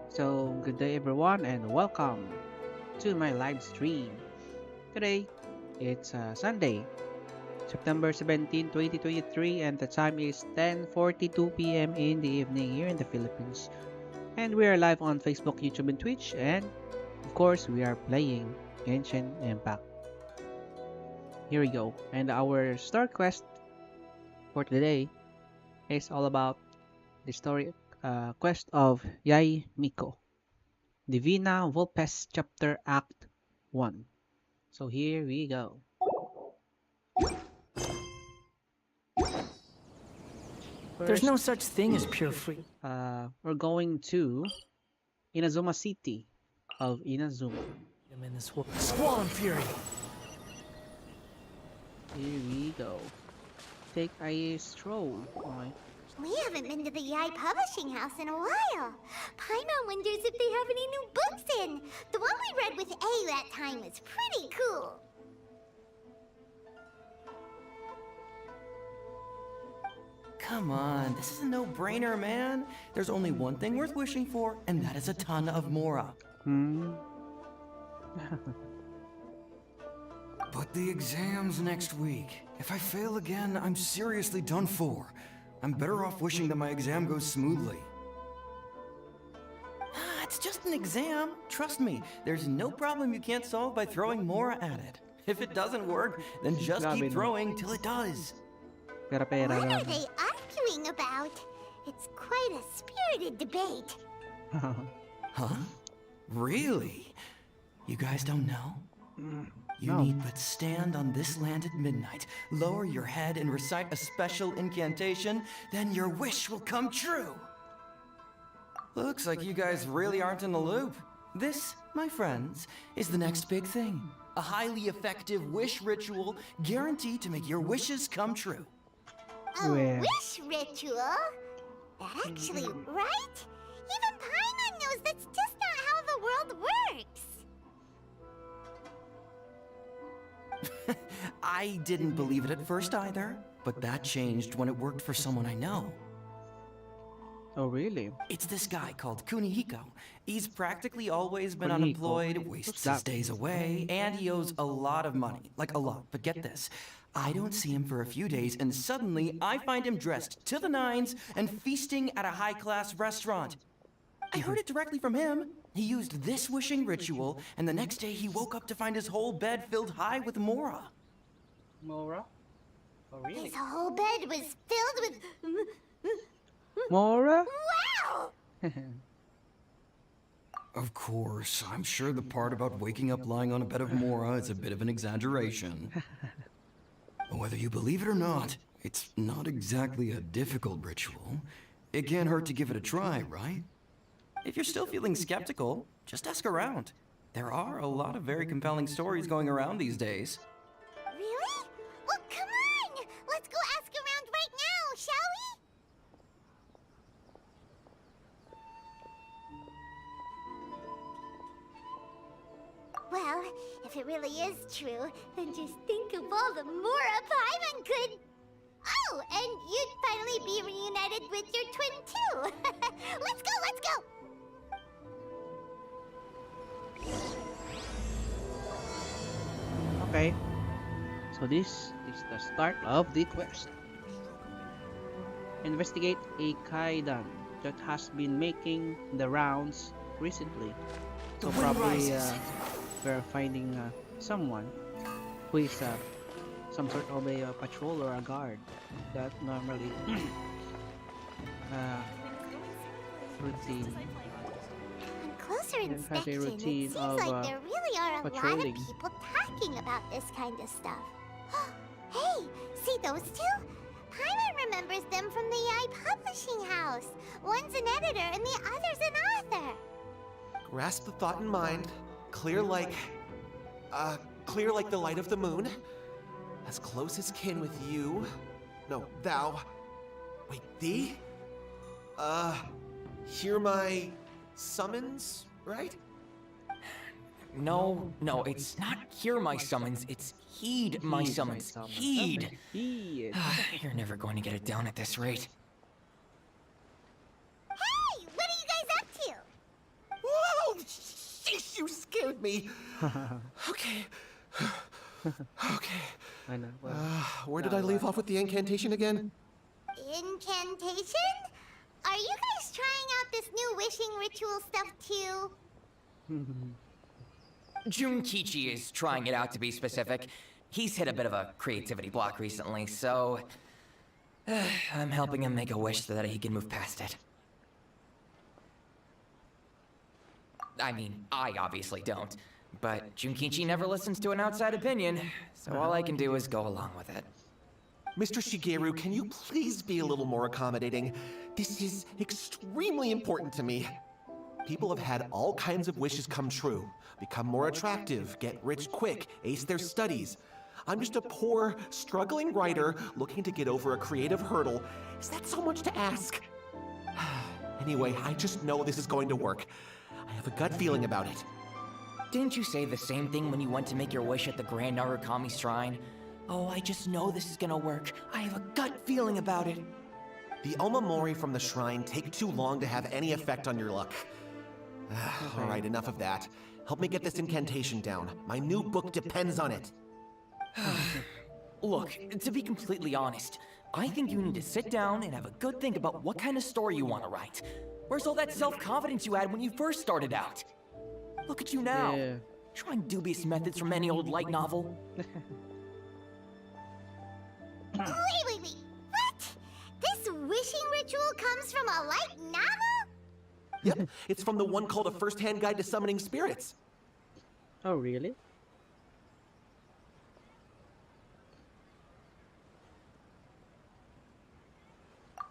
So, good day everyone and welcome to my live stream. Today, it's Sunday, September 17, 2023 and the time is 10:42 p.m. in the evening here in the Philippines. And we are live on Facebook, YouTube and Twitch and of course we are playing Genshin Impact. Here we go. And our star quest for today is all about the story quest of Yae Miko. Divina Volpes Chapter Act 1. So here we go. There's First, no such thing as pure free. we're going to Inazuma City of Inazuma. I'm in this world. Squall and fury. Here we go. Take a stroll. Okay. We haven't been to the Yae Publishing House in a while. Paimon wonders if they have any new books in. The one we read with A that time was pretty cool. Come on, this is a no-brainer, man. There's only one thing worth wishing for, and that is a ton of Mora. But the exam's next week. If I fail again, I'm seriously done for. I'm better off wishing that my exam goes smoothly. It's just an exam. Trust me, there's no problem you can't solve by throwing Mora at it. If it doesn't work, then just Grabe, keep no? throwing till it does. Pera-pera What are lang. they arguing about? It's quite a spirited debate. Huh? Really? You guys don't know? You No. need but stand on this land at midnight, lower your head and recite a special incantation, then your wish will come true. Looks like you guys really aren't in the loop. This, my friends, is the next big thing. A highly effective wish ritual guaranteed to make your wishes come true. A Well. wish ritual? Actually, right? Even Paimon knows that's just not how the world works. I didn't believe it at first either, but that changed when it worked for someone I know. Oh really? It's this guy called Kunihiko. He's practically always been Kunihiko? unemployed, What's wastes that? his days away, and he owes a lot of money. Like a lot. But get this. I don't see him for a few days, and suddenly I find him dressed to the nines and feasting at a high-class restaurant. I heard it directly from him. He used this wishing ritual, and the next day he woke up to find his whole bed filled high with Mora. Mora? Oh really? His whole bed was filled with... Mora? Wow! Of course, I'm sure the part about waking up lying on a bed of Mora is a bit of an exaggeration. Whether you believe it or not, it's not exactly a difficult ritual. It can't hurt to give it a try, right? If you're still feeling skeptical, just ask around. There are a lot of very compelling stories going around these days. Really? Well, come on! Let's go ask around right now, shall we? Well, if it really is true, then just think of all the Mora Paimon could... Oh, and you'd finally be reunited with your twin too! Let's go, let's go! Okay. So this is the start of the quest. Investigate a kaidan that has been making the rounds recently. So The wind probably rises. we're finding someone who is some sort of a patrol or a guard that normally routine. On closer It has a inspection, routine it seems of, like there really are a lot of patrolling. people talking about this kind of stuff. Hey, see those two? Paimon remembers them from the Yae Publishing House. One's an editor and the other's an author. Grasp the thought in mind. Clear like the light of the moon. As close as kin with you. No, thou. Wait, thee? Hear my summons, right? No, it's not hear my summons, it's heed my summons. Heed! Heed. You're never going to get it down at this rate. Hey, what are you guys up to? with me. Okay. Okay. I know. Well, Where did I leave off with the incantation again? Incantation? Are you guys trying out this new wishing ritual stuff too? Junkichi is trying it out, to be specific. He's hit a bit of a creativity block recently, so I'm helping him make a wish so that he can move past it. I mean, I obviously don't, but Junkichi never listens to an outside opinion, so all I can do is go along with it. Mr. Shigeru, can you please be a little more accommodating? This is extremely important to me. People have had all kinds of wishes come true. Become more attractive, get rich quick, ace their studies. I'm just a poor, struggling writer looking to get over a creative hurdle. Is that so much to ask? Anyway, I just know this is going to work. I have a gut feeling about it. Didn't you say the same thing when you went to make your wish at the Grand Narukami Shrine? Oh, I just know this is gonna work. I have a gut feeling about it. The Omamori from the shrine take too long to have any effect on your luck. All right, enough of that. Help me get this incantation down. My new book depends on it. Look, to be completely honest, I think you need to sit down and have a good think about what kind of story you want to write. Where's all that self-confidence you had when you first started out? Look at you now, Yeah. trying dubious methods from any old light novel. Wait. What? This wishing ritual comes from a light novel? Yep, it's from the one called A First-Hand Guide to Summoning Spirits. Oh, really?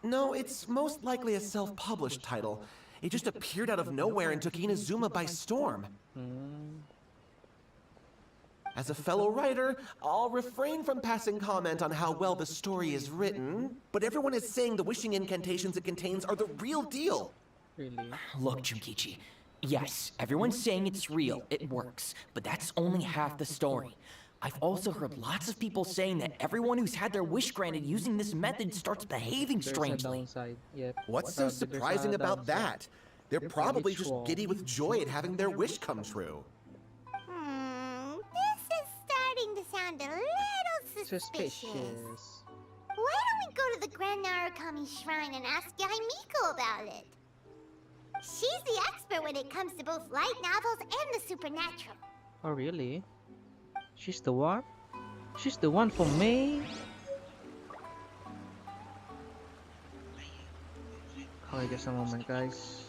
No, it's most likely a self-published title. It just appeared out of nowhere and took Inazuma by storm. As a fellow writer, I'll refrain from passing comment on how well the story is written, but everyone is saying the wishing incantations it contains are the real deal. Really? Look, Junkichi, yes, everyone's saying it's real, it works, but that's only half the story. I've also heard lots of people saying that everyone who's had their wish granted using this method starts behaving There's a strangely. downside. Yep. What's so There's a surprising about downside. that? They're probably just ritual. giddy with joy at having their wish come true. This is starting to sound a little suspicious. Suspicious. Why don't we go to the Grand Narukami Shrine and ask Yae Miko about it? She's the expert when it comes to both light novels and the supernatural. Oh, really? She's the one? She's the one for me? Okay, just a moment, guys.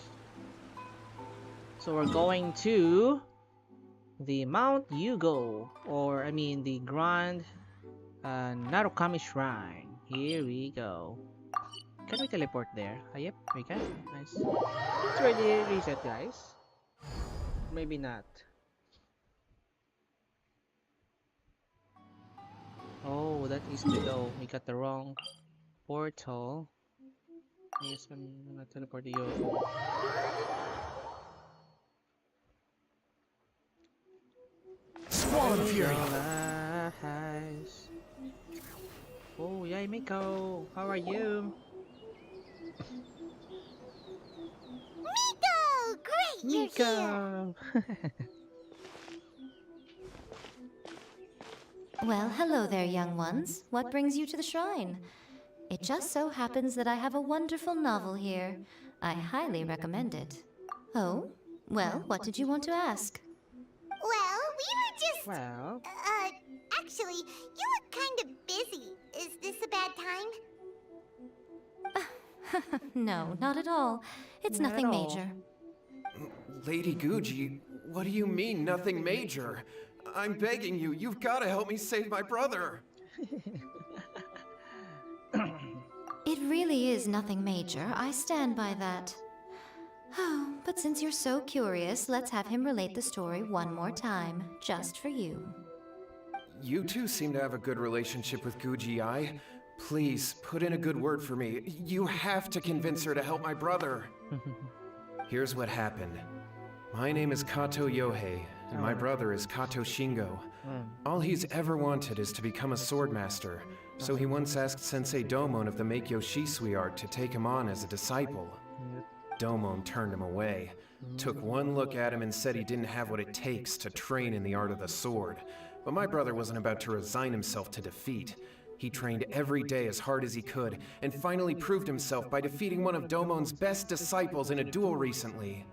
So we're going to the Mount Yugo, or I mean the Grand Narukami Shrine. Here we go. Can we teleport there? Yep, we can. Nice. It's already reset, guys. Maybe not. Oh, that is below. We got the wrong portal. Yes, I'm gonna teleport to you. Swallow of Fury! Nice. Oh, Yae Miko, how are you? Miko! Great, you're here! Miko! Well, hello there, young ones. What brings you to the shrine? It just so happens that I have a wonderful novel here. I highly recommend it. Oh? Well, what did you want to ask? Well, we were just... Well, actually, you look kind of busy. Is this a bad time? No, not at all. It's Not at nothing all. major. Lady Guji, what do you mean, nothing major? I'm begging you, you've got to help me save my brother. It really is nothing major. I stand by that. Oh, but since you're so curious, let's have him relate the story one more time, just for you. You two seem to have a good relationship with Guji Ai. Please, put in a good word for me. You have to convince her to help my brother. Here's what happened. My name is Kato Yohei, and my brother is Kato Shingo. All he's ever wanted is to become a swordmaster, so he once asked Sensei Domon of the Meikyo Shisui art to take him on as a disciple. Domon turned him away, took one look at him and said he didn't have what it takes to train in the art of the sword. But my brother wasn't about to resign himself to defeat. He trained every day as hard as he could, and finally proved himself by defeating one of Domon's best disciples in a duel recently.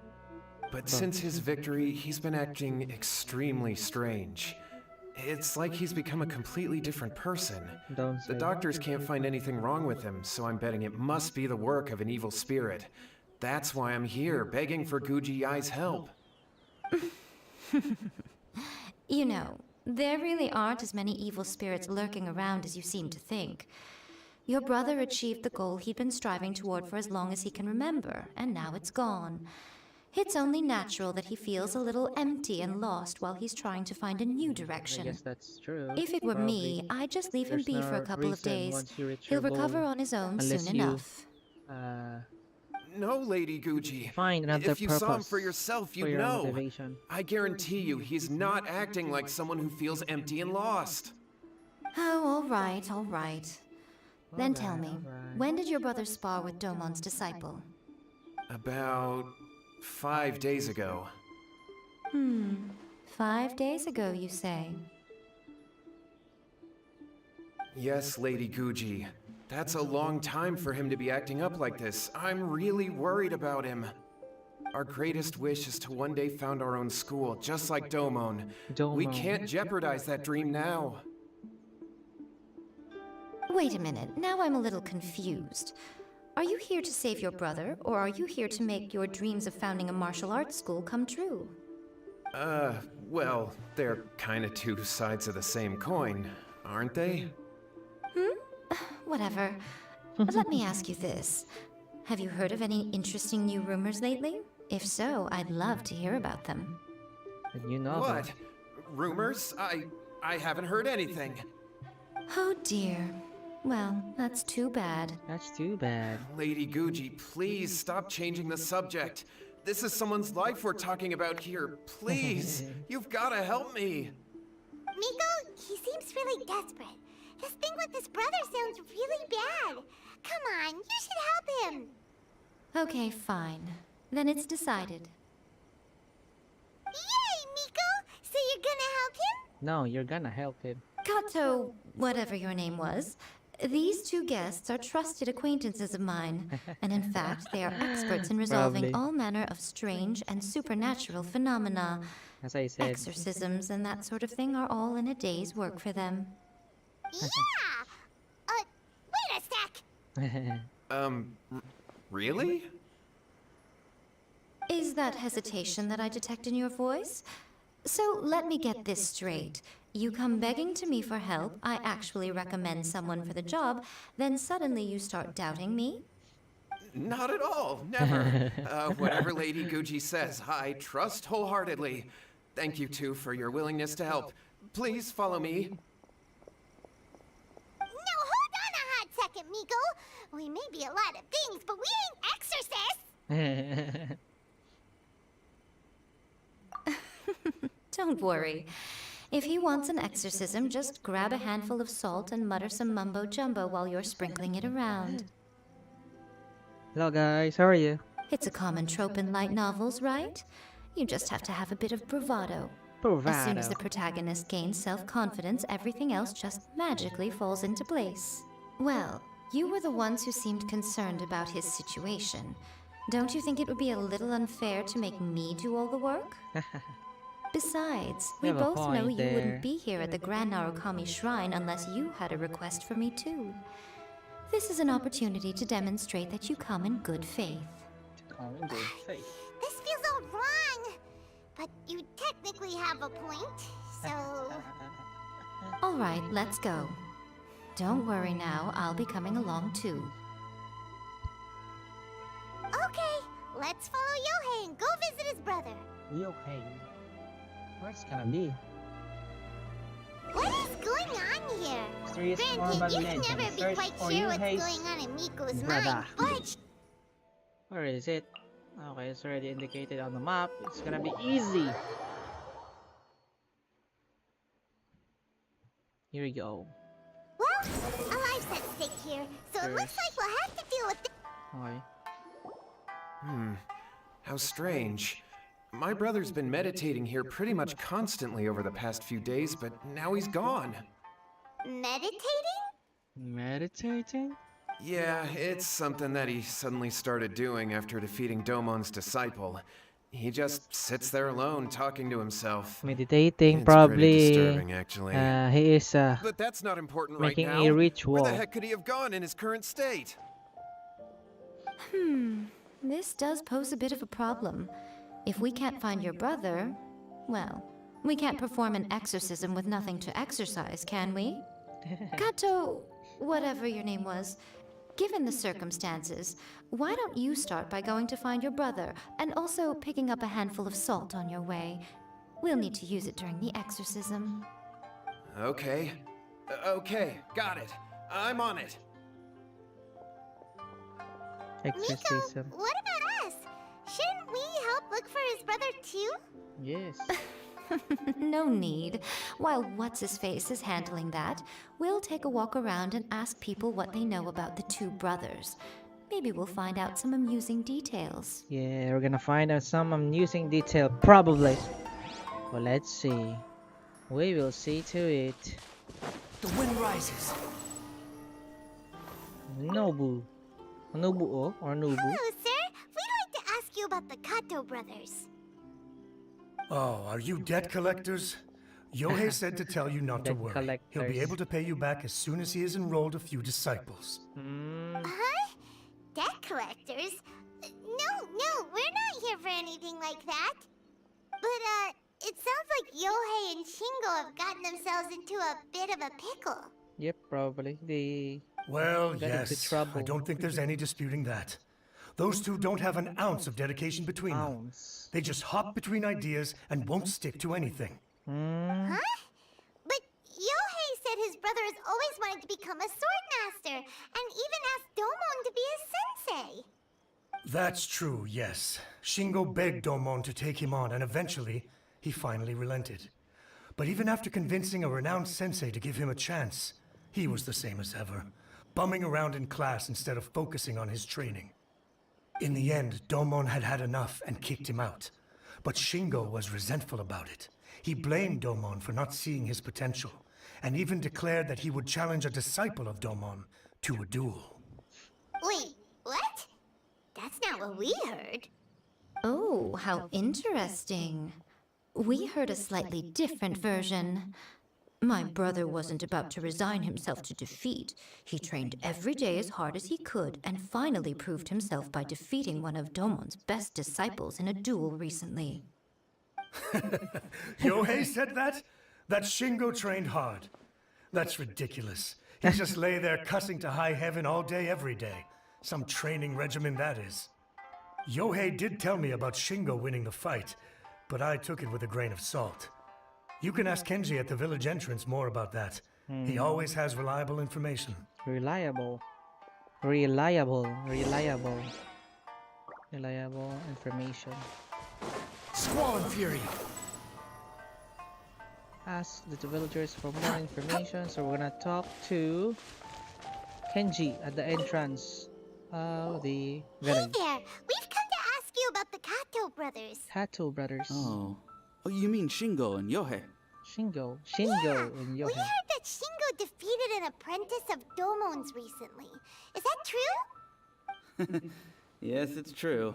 But since his victory, he's been acting extremely strange. It's like he's become a completely different person. Don't say The doctors can't find anything wrong with him, so I'm betting it must be the work of an evil spirit. That's why I'm here, begging for Guji Yae's help. You know, there really aren't as many evil spirits lurking around as you seem to think. Your brother achieved the goal he'd been striving toward for as long as he can remember, and now it's gone. It's only natural that he feels a little empty and lost while he's trying to find a new I direction. guess that's true. If it were me, Probably. I'd just leave him There's be for a no couple of reason days. once you reach He'll your recover goal, on his own unless soon you, enough. No, Lady Guji. Find another If you saw him purpose for yourself, for you'd your know. motivation. I guarantee you, he's not acting like someone who feels empty and lost. Oh, all right, all right. Then tell me, Alright. when did your brother spar with Domon's disciple? About 5 days ago. 5 days ago, you say? Yes, Lady Guji. That's a long time for him to be acting up like this. I'm really worried about him. Our greatest wish is to one day found our own school, just like Domon. We Domon. can't jeopardize that dream now. Wait a minute, now I'm a little confused. Are you here to save your brother, or are you here to make your dreams of founding a martial arts school come true? Well, they're kinda two sides of the same coin, aren't they? Whatever. Let me ask you this. Have you heard of any interesting new rumors lately? If so, I'd love to hear about them. And you know What? Rumors? I haven't heard anything. Oh dear. Well, that's too bad. That's too bad. Lady Guji, please stop changing the subject. This is someone's life we're talking about here. Please, you've gotta help me. Miko, he seems really desperate. His thing with his brother sounds really bad. Come on, you should help him. Okay, fine. Then it's decided. Yay, Miko! So you're gonna help him? No, you're gonna help him. Kato, whatever your name was, these two guests are trusted acquaintances of mine, and in fact, they are experts in resolving Probably. all manner of strange and supernatural phenomena. As I said. Exorcisms and that sort of thing are all in a day's work for them. Yeah! Wait a sec! Really? Is that hesitation that I detect in your voice? So let me get this straight. You come begging to me for help, I actually recommend someone for the job, then suddenly you start doubting me? Not at all, never. Whatever Lady Guji says, I trust wholeheartedly. Thank you, too, for your willingness to help. Please follow me. No, hold on a hot second, Miko. We may be a lot of things, but we ain't exorcists. Don't worry. If he wants an exorcism, just grab a handful of salt and mutter some mumbo-jumbo while you're sprinkling it around. Hello guys, how are you? It's a common trope in light novels, right? You just have to have a bit of bravado. As soon as the protagonist gains self-confidence, everything else just magically falls into place. Well, you were the ones who seemed concerned about his situation. Don't you think it would be a little unfair to make me do all the work? Besides, we You have a both know point you there. wouldn't be here at the Grand Narukami Shrine unless you had a request for me too. This is an opportunity to demonstrate that you come in good faith. This feels all wrong. But you technically have a point, so... All right, let's go. Don't worry now, I'll be coming along too. Okay, let's follow Yohei and go visit his brother. Okay. Where's gonna be? What is going on here? Mysterious Granted, urban you can legend. never be Search quite for sure what's Yuhei's going on in Miko's brother. mind, but... Where is it? Okay, it's already indicated on the map. It's gonna be easy. Here we go. Well, a life's at stake here, so it looks like we'll have to deal with it. Okay. How strange. My brother's been meditating here pretty much constantly over the past few days, but now he's gone. Meditating? Meditating? Yeah, it's something that he suddenly started doing after defeating Domon's disciple. He just sits there alone, talking to himself. Meditating, It's pretty probably. disturbing, actually. He is But that's not important right making now. a Where ritual. the heck could he have gone in his current state? This does pose a bit of a problem. If we can't find your brother, well, we can't perform an exorcism with nothing to exorcise, can we? Kato, whatever your name was, given the circumstances, why don't you start by going to find your brother and also picking up a handful of salt on your way? We'll need to use it during the exorcism. Okay. Okay, got it. I'm on it. Miko, Exorcism. what about us? Shouldn't we help look for his brother too? Yes. No need. While What's-His-Face is handling that, we'll take a walk around and ask people what they know about the two brothers. Maybe we'll find out some amusing details. Yeah, we're gonna find out some amusing detail, probably. Well, let's see. We will see to it. The wind rises. Nobu. Nobuo or Nobu? Hello, sir. We'd like to ask you about the Kato brothers. Oh, are you debt collectors? Yohei said to tell you not to Debt worry. He'll collectors. be able to pay you back as soon as he has enrolled a few disciples. Huh? Debt collectors? No, we're not here for anything like that. But, it sounds like Yohei and Shingo have gotten themselves into a bit of a pickle. Yep, probably. They Well, got into yes, trouble. I don't think there's any disputing that. Those two don't have an ounce of dedication between them. Ounce. They just hop between ideas and won't stick to anything. Huh? But Yohei said his brother has always wanted to become a sword master, and even asked Domon to be his sensei. That's true, yes. Shingo begged Domon to take him on, and eventually, he finally relented. But even after convincing a renowned sensei to give him a chance, he was the same as ever, bumming around in class instead of focusing on his training. In the end, Domon had had enough and kicked him out. But Shingo was resentful about it. He blamed Domon for not seeing his potential, and even declared that he would challenge a disciple of Domon to a duel. Wait, what? That's not what we heard. Oh, how interesting. We heard a slightly different version. My brother wasn't about to resign himself to defeat. He trained every day as hard as he could and finally proved himself by defeating one of Domon's best disciples in a duel recently. Yohei said that? That Shingo trained hard. That's ridiculous. He just lay there cussing to high heaven all day, every day. Some training regimen, that is. Yohei did tell me about Shingo winning the fight, but I took it with a grain of salt. You can ask Kenji at the village entrance more about that. He always has reliable information. Reliable information. Squall and Fury. Ask the villagers for more information, so we're gonna talk to Kenji at the entrance of the Hey village. there, we've come to ask you about the Kato brothers. Kato brothers. Oh, you mean Shingo and Yohei? Shingo Yeah, and we Yohei. heard that Shingo defeated an apprentice of Domon's recently. Is that true? Yes, it's true.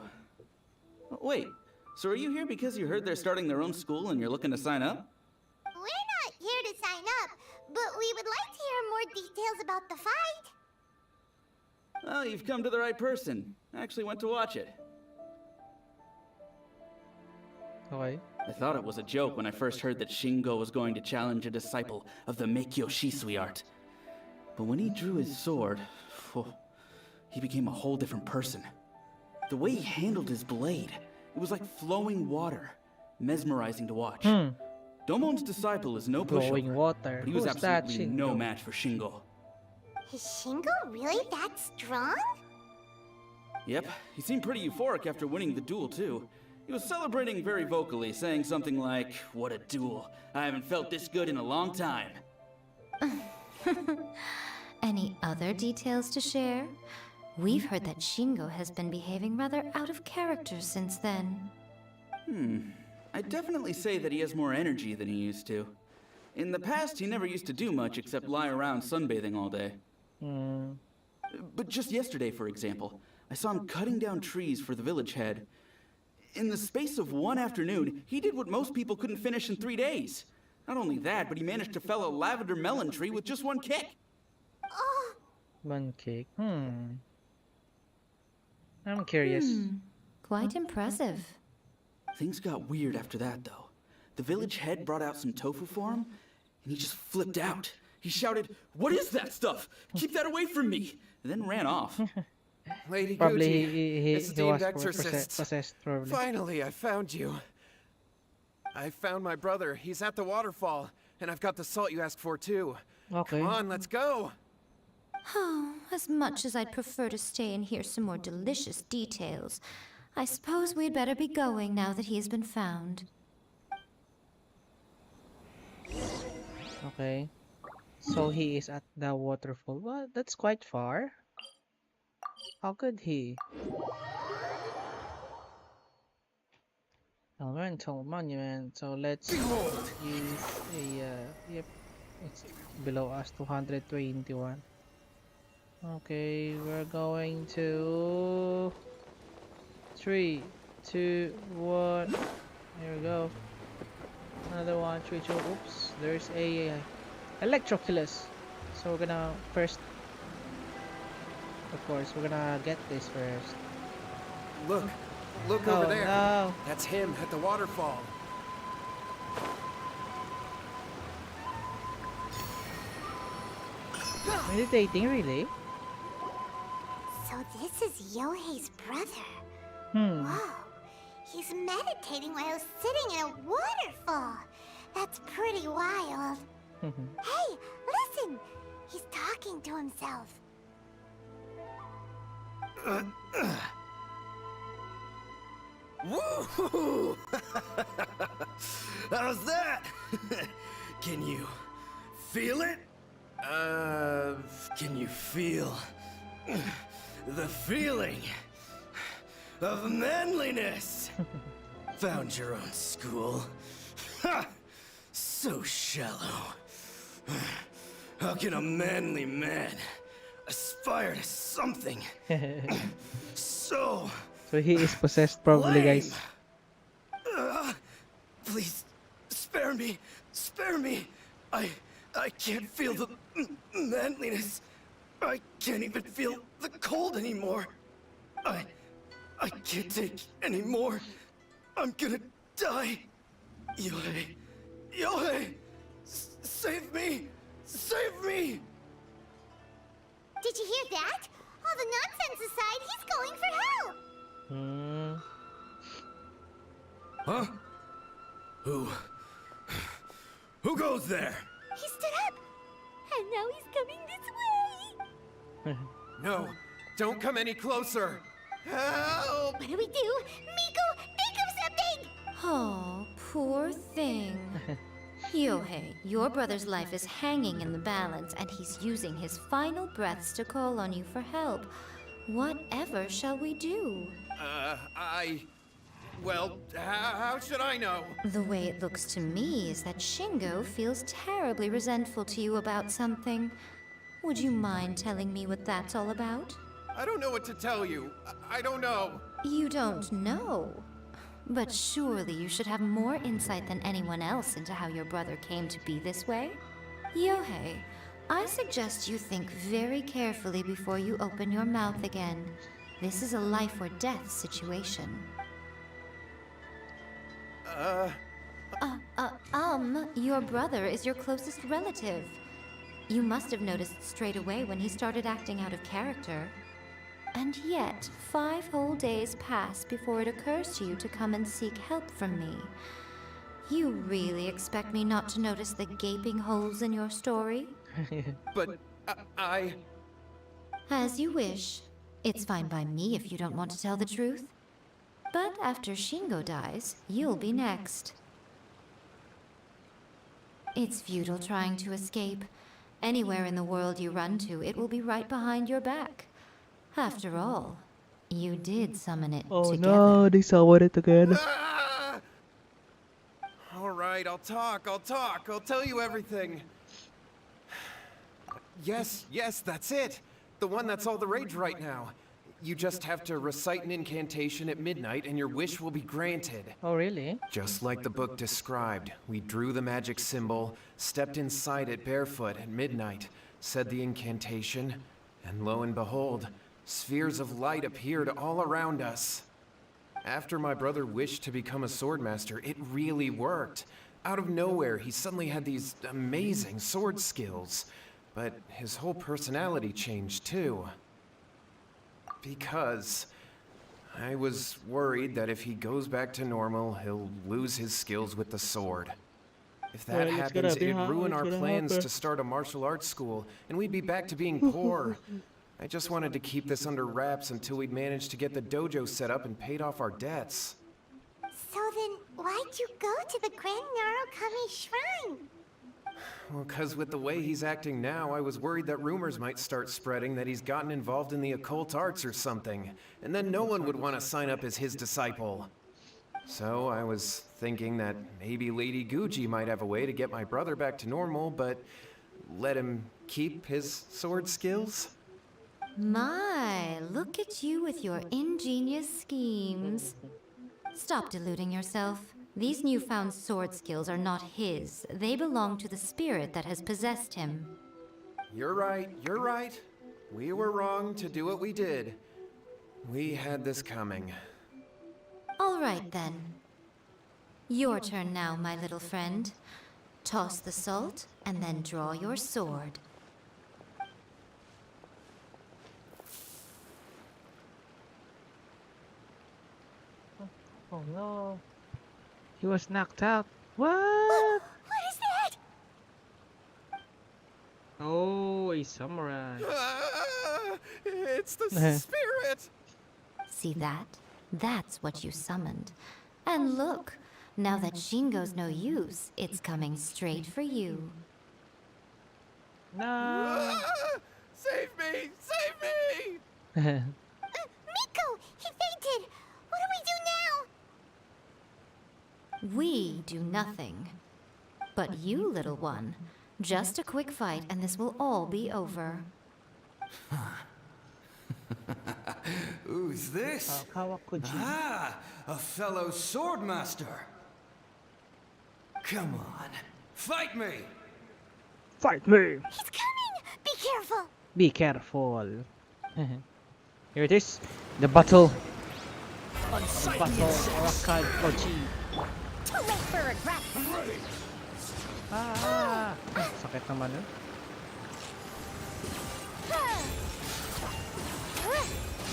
Wait, so are you here because you heard they're starting their own school and you're looking to sign up? We're not here to sign up, but we would like to hear more details about the fight. Well, you've come to the right person. I actually went to watch it. Okay. I thought it was a joke when I first heard that Shingo was going to challenge a disciple of the Meikyo Shisui art. But when he drew his sword, he became a whole different person. The way he handled his blade, it was like flowing water, mesmerizing to watch. Domon's disciple is no Flowing pushover, water. but he was Who's that, absolutely Shingo? no match for Shingo. Is Shingo really that strong? Yep, he seemed pretty euphoric after winning the duel, too. He was celebrating very vocally, saying something like, "What a duel. I haven't felt this good in a long time." Any other details to share? We've heard that Shingo has been behaving rather out of character since then. I'd definitely say that he has more energy than he used to. In the past, he never used to do much except lie around sunbathing all day. Hmm. But just yesterday, for example, I saw him cutting down trees for the village head. In the space of one afternoon, he did what most people couldn't finish in 3 days. Not only that, but he managed to fell a lavender melon tree with just one kick. Oh, One cake. I'm curious. Quite impressive. Things got weird after that, though. The village head brought out some tofu for him, and he just flipped out. He shouted, "What is that stuff? Keep that away from me!" and then ran off. Lady Probably Gucci, esteemed was exorcist. possessed, probably. Finally, I found you. I found my brother. He's at the waterfall, and I've got the salt you asked for too. Okay. Come on, let's go. Oh, as much as I'd prefer to stay and hear some more delicious details, I suppose we'd better be going now that he has been found. Okay. So he is at the waterfall. Well, that's quite far. How could he? Elemental monument. So let's use a yep. It's below us 221. Okay, we're going to 3, 2, 1. Here we go. Another one, 3, 2. Oops, there's a Electroculus. So we're gonna first, of course, we're gonna get this first. Look Oh, over there. no. That's him at the waterfall. Meditating, really? so this is Yohei's brother. Whoa, he's meditating while sitting in a waterfall. That's pretty wild. Hey, listen! He's talking to himself. Woo! How's that? Can you feel it? Can you feel the feeling of manliness? Found your own school. Ha! So shallow. How can a manly man aspire to something so So he is possessed, probably, guys. Please, spare me! Spare me! I can't feel the manliness. I can't even feel the cold anymore. I can't take anymore. I'm gonna die. Yohei! Yohei! Save me! Save me! Did you hear that? All the nonsense aside, he's going for help! Huh? Who goes there? He stood up! And now he's coming this way! No, don't come any closer. Help! What do we do? Miko, think of something! Oh, poor thing. Yohei, your brother's life is hanging in the balance, and he's using his final breaths to call on you for help. Whatever shall we do? Well, how should I know? The way it looks to me is that Shingo feels terribly resentful to you about something. Would you mind telling me what that's all about? I don't know what to tell you. I don't know. You don't know. But surely you should have more insight than anyone else into how your brother came to be this way. Yohei, I suggest you think very carefully before you open your mouth again. This is a life or death situation. Your brother is your closest relative. You must have noticed straight away when he started acting out of character. And yet, 5 whole days pass before it occurs to you to come and seek help from me. You really expect me not to notice the gaping holes in your story? But I... As you wish. It's fine by me if you don't want to tell the truth. But after Shingo dies, you'll be next. It's futile trying to escape. Anywhere in the world you run to, it will be right behind your back. After all, you did summon it Oh together. no, they summoned it again. Ah! All right, I'll talk. I'll tell you everything. Yes, that's it. The one that's all the rage right now. You just have to recite an incantation at midnight and your wish will be granted. Oh really? Just like the book described, we drew the magic symbol, stepped inside it barefoot at midnight, said the incantation, and lo and behold, spheres of light appeared all around us. After my brother wished to become a swordmaster, it really worked. Out of nowhere, he suddenly had these amazing sword skills. But his whole personality changed too. Because I was worried that if he goes back to normal, he'll lose his skills with the sword. If that Well, it's happens, gonna be it'd ruin it's our gonna plans happen. to start a martial arts school, and we'd be back to being poor. I just wanted to keep this under wraps until we'd managed to get the dojo set up and paid off our debts. So then, why'd you go to the Grand Narukami Shrine? Well, because with the way he's acting now, I was worried that rumors might start spreading that he's gotten involved in the occult arts or something, and then no one would want to sign up as his disciple. So I was thinking that maybe Lady Guji might have a way to get my brother back to normal, but let him keep his sword skills? My, look at you with your ingenious schemes. Stop deluding yourself. These newfound sword skills are not his. They belong to the spirit that has possessed him. You're right. We were wrong to do what we did. We had this coming. All right, then. Your turn now, my little friend. Toss the salt, and then draw your sword. Oh no. He was knocked out. What? What is that? Oh, a samurai. It's the spirit! See that? That's what you summoned. And look, now that Shingo's no use, it's coming straight for you. No. Save me! Miko! He fainted! What do we do now? We do nothing. But you, little one, just a quick fight and this will all be over. Who's this? Kawakuji. Ah, a fellow swordmaster. Come on, fight me! Fight me! He's coming! Be careful! Be careful. Here it is. The battle. The battle Arakan Koji. Too late for regret! Sakit naman yun.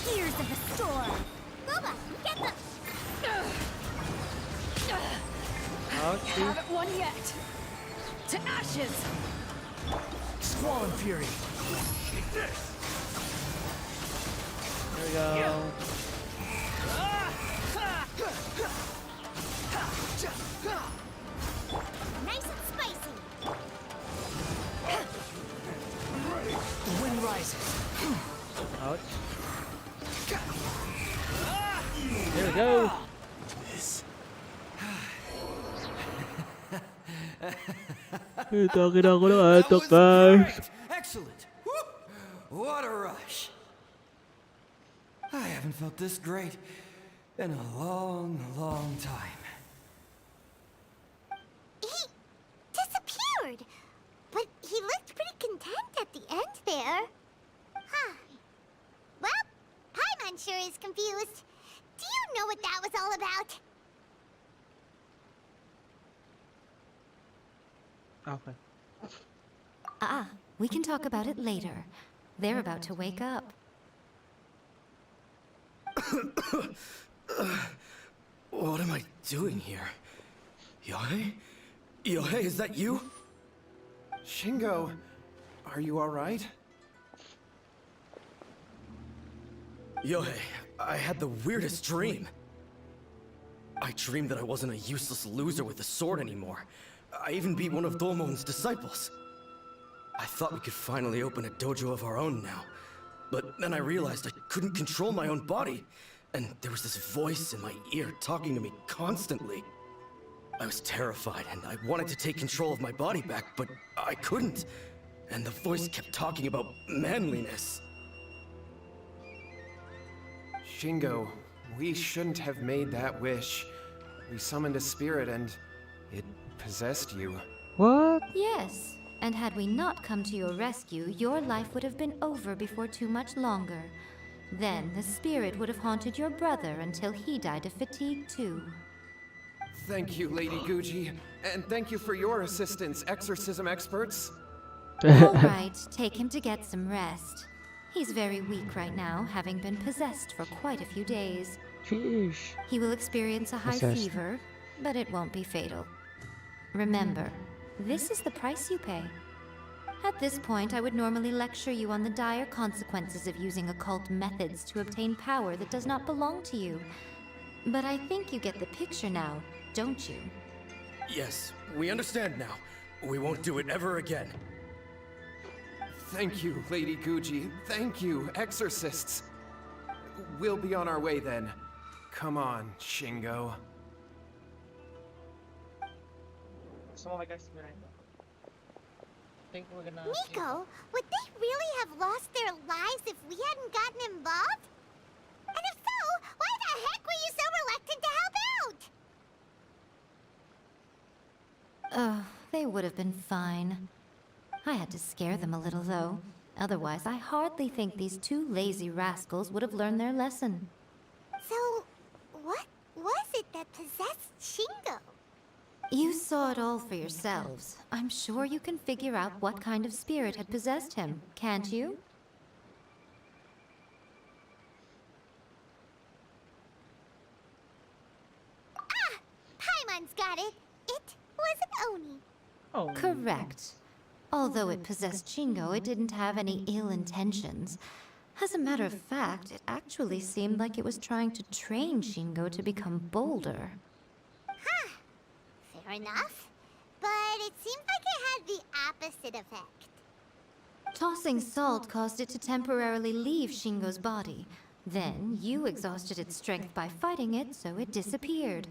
Gears of the storm! Boba, get the... Ouch. Haven't won yet. To ashes. Squall and Fury. Here we go. Nice and spicy! The wind rises. Ouch. Here we go. Talking ako ng That ato, was guys. great! Excellent! Woo! What a rush! I haven't felt this great in a long, long time. He disappeared! But he looked pretty content at the end there. Huh. Well, Paimon sure is confused. Do you know what that was all about? Okay. We can talk about it later. They're about to wake up. What am I doing here? Yae? Yae, is that you? Shingo, are you alright? Yae, I had the weirdest dream. I dreamed that I wasn't a useless loser with a sword anymore. I even beat one of Domon's disciples. I thought we could finally open a dojo of our own now. but then I realized I couldn't control my own body, and there was this voice in my ear talking to me constantly. I was terrified, and I wanted to take control of my body back, but I couldn't. And the voice kept talking about manliness. Shingo, we shouldn't have made that wish. We summoned a spirit and it possessed you. What? Yes, and had we not come to your rescue, your life would have been over before too much longer. Then the spirit would have haunted your brother until he died of fatigue too. Thank you, Lady Guji, and thank you for your assistance, exorcism experts. All right, take him to get some rest. He's very weak right now, having been possessed for quite a few days. Sheesh. He will experience a high Possessed. fever, but it won't be fatal. Remember, this is the price you pay. At this point, I would normally lecture you on the dire consequences of using occult methods to obtain power that does not belong to you. But I think you get the picture now, don't you? Yes, we understand now. We won't do it ever again. Thank you, Lady Guji. Thank you, exorcists. We'll be on our way then. Come on, Shingo. Miko, would they really have lost their lives if we hadn't gotten involved? And if so, why the heck were you so reluctant to help out? Oh, they would have been fine. I had to scare them a little, though. Otherwise, I hardly think these two lazy rascals would have learned their lesson. So, what was it that possessed Shingo? You saw it all for yourselves. I'm sure you can figure out what kind of spirit had possessed him, can't you? Ah! Paimon's got it! It was an Oni. Oh. Correct. Although it possessed Shingo, it didn't have any ill intentions. As a matter of fact, it actually seemed like it was trying to train Shingo to become bolder. Huh. Fair enough. But it seemed like it had the opposite effect. Tossing salt caused it to temporarily leave Shingo's body. Then, you exhausted its strength by fighting it, so it disappeared.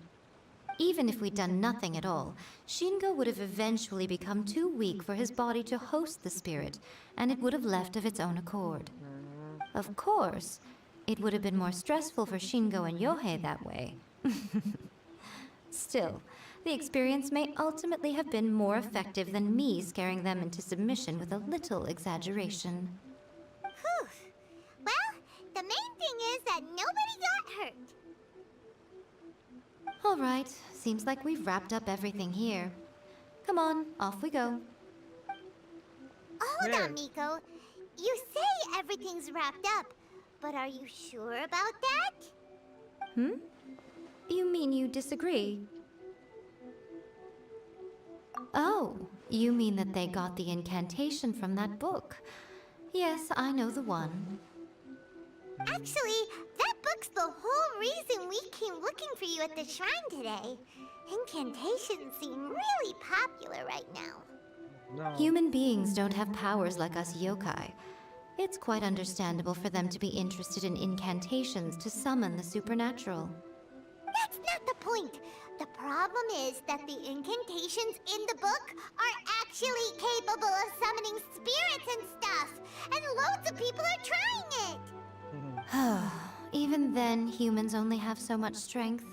Even if we'd done nothing at all, Shingo would have eventually become too weak for his body to host the spirit, and it would have left of its own accord. Of course, it would have been more stressful for Shingo and Yohei that way. Still, the experience may ultimately have been more effective than me scaring them into submission with a little exaggeration. Whew. Well, the main thing is that nobody got hurt. All right, seems like we've wrapped up everything here. Come on, off we go. Hold Where? on, Miko. You say everything's wrapped up, but are you sure about that? Hmm? You mean you disagree? Oh, you mean that they got the incantation from that book. Yes, I know the one. Actually, that book's the whole reason we came looking for you at the shrine today. Incantations seem really popular right now. No. Human beings don't have powers like us yokai. It's quite understandable for them to be interested in incantations to summon the supernatural. That's not the point. The problem is that the incantations in the book are actually capable of summoning spirits and stuff, and loads of people are trying it. Even then, humans only have so much strength.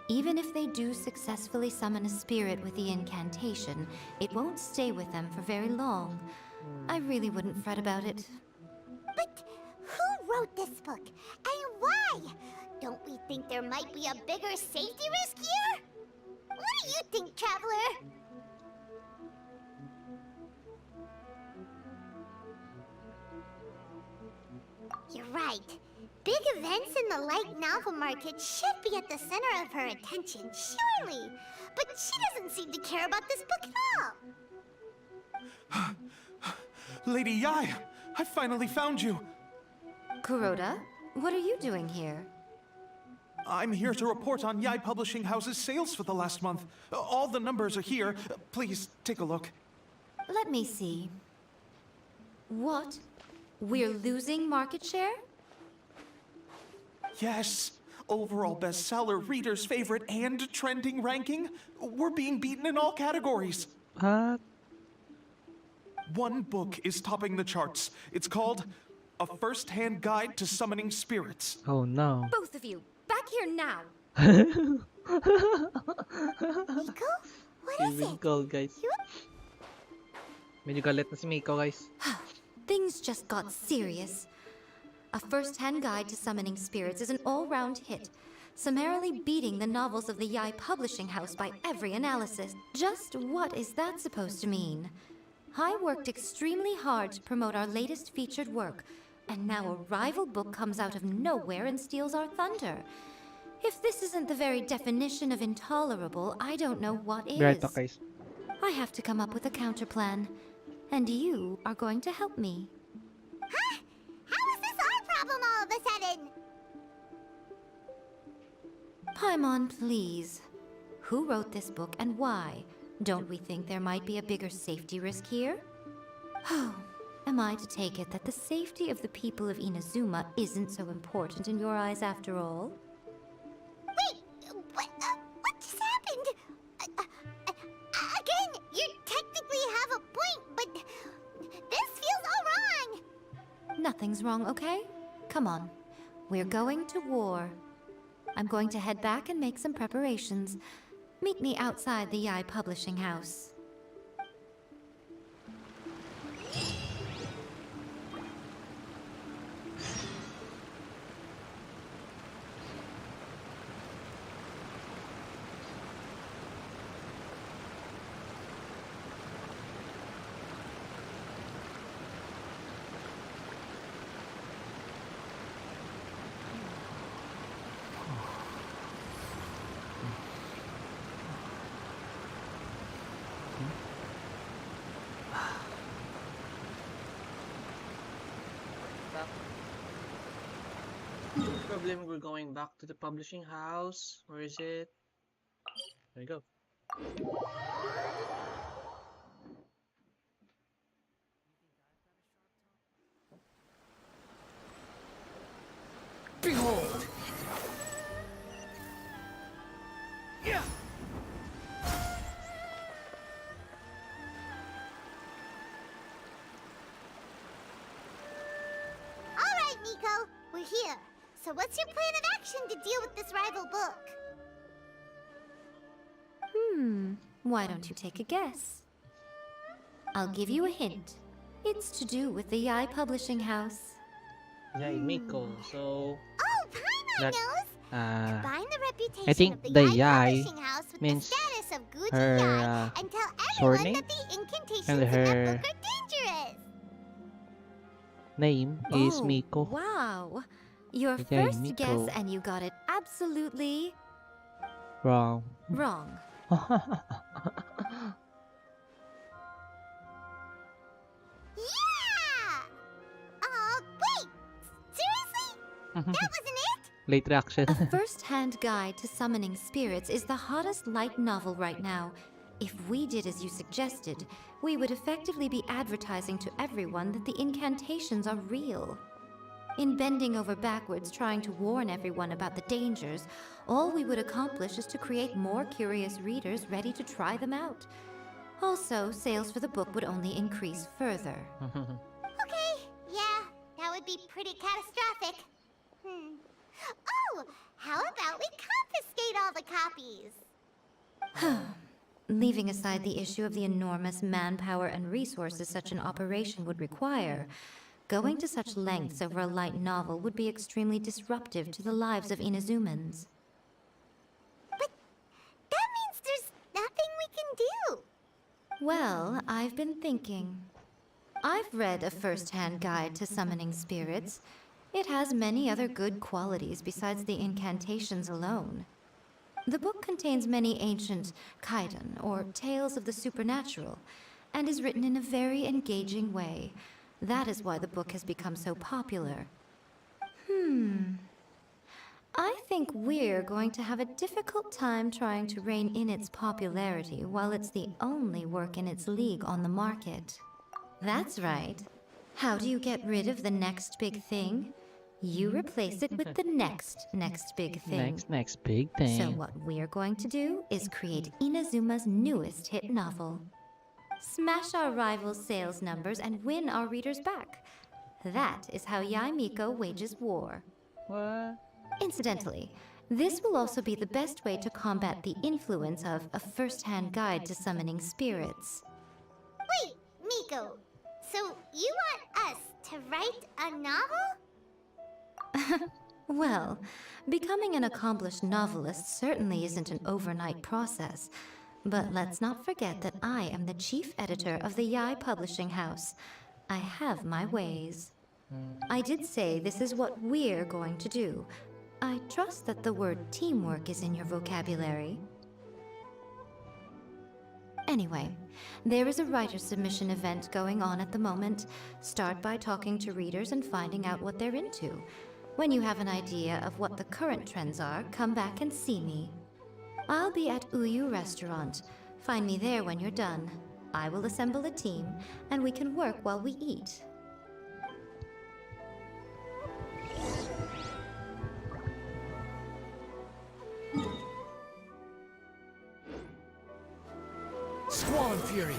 Even if they do successfully summon a spirit with the incantation, it won't stay with them for very long. I really wouldn't fret about it. But who wrote this book, and why? Don't we think there might be a bigger safety risk here? What do you think, Traveler? You're right. Big events in the light novel market should be at the center of her attention, surely. But she doesn't seem to care about this book at all. Lady Yae, I finally found you. Kuroda, what are you doing here? I'm here to report on Yae Publishing House's sales for the last month. All the numbers are here. Please take a look. Let me see. What? We're losing market share? Yes. Overall bestseller, readers' favorite, and trending ranking. We're being beaten in all categories. What? One book is topping the charts. It's called A First-Hand Guide to Summoning Spirits. Oh no. Both of you, back here now! Miko? What She's is been it? cold, guys. You... Medyo galit na si Miko, guys. Things just got serious. A first-hand guide to summoning spirits is an all-round hit, summarily beating the novels of the Yae Publishing House by every analysis. Just what is that supposed to mean? I worked extremely hard to promote our latest featured work, and now a rival book comes out of nowhere and steals our thunder. If this isn't the very definition of intolerable, I don't know what is. Right, guys. I have to come up with a counterplan, and you are going to help me. Huh? How is this our problem all of a sudden? Paimon, please. Who wrote this book and why? Don't we think there might be a bigger safety risk here? Oh, am I to take it that the safety of the people of Inazuma isn't so important in your eyes after all? Wait, what just happened? Again, you technically have a point, but this feels all wrong. Nothing's wrong, okay? Come on. We're going to war. I'm going to head back and make some preparations. Meet me outside the Yae Publishing House. Problem, we're going back to the publishing house. Where is it? There we go. Behold! Yeah! All right, Miko, we're here. So what's your plan of action to deal with this rival book? Why don't you take a guess? I'll give you a hint. It's to do with the Yae Publishing House. Yae Miko. So Oh, Paimon that knows! Combine the reputation I think of the the Yae Yae Publishing House with means the status of Guji her Yae and tell everyone surname that the incantations and in her that book are dangerous. name is Oh, Miko. Wow. Your Yae first Miko. guess, and you got it absolutely Wrong. wrong. Yeah! Wait! Seriously? That wasn't it? Late reaction. A first-hand guide to summoning spirits is the hottest light novel right now. If we did as you suggested, we would effectively be advertising to everyone that the incantations are real. In bending over backwards trying to warn everyone about the dangers, all we would accomplish is to create more curious readers ready to try them out. Also, sales for the book would only increase further. Okay, yeah, that would be pretty catastrophic. Oh, how about we confiscate all the copies? Leaving aside the issue of the enormous manpower and resources such an operation would require, going to such lengths over a light novel would be extremely disruptive to the lives of Inazumans. But that means there's nothing we can do. Well, I've been thinking. I've read A First-Hand Guide to Summoning Spirits. It has many other good qualities besides the incantations alone. The book contains many ancient kaiden, or tales of the supernatural, and is written in a very engaging way. That is why the book has become so popular. I think we're going to have a difficult time trying to rein in its popularity while it's the only work in its league on the market. That's right. How do you get rid of the next big thing? You replace it with the next big thing. Next big thing. So what we're going to do is create Inazuma's newest hit novel. Smash our rivals' sales numbers and win our readers back. That is how Yae Miko wages war. What? Incidentally, this will also be the best way to combat the influence of a first-hand guide to summoning spirits. Wait, Miko. So you want us to write a novel? Well, becoming an accomplished novelist certainly isn't an overnight process. But let's not forget that I am the chief editor of the Yae Publishing House. I have my ways. I did say this is what we're going to do. I trust that the word teamwork is in your vocabulary. Anyway, there is a writer submission event going on at the moment. Start by talking to readers and finding out what they're into. When you have an idea of what the current trends are, come back and see me. I'll be at Uyu Restaurant. Find me there when you're done. I will assemble a team, and we can work while we eat. Squall Fury!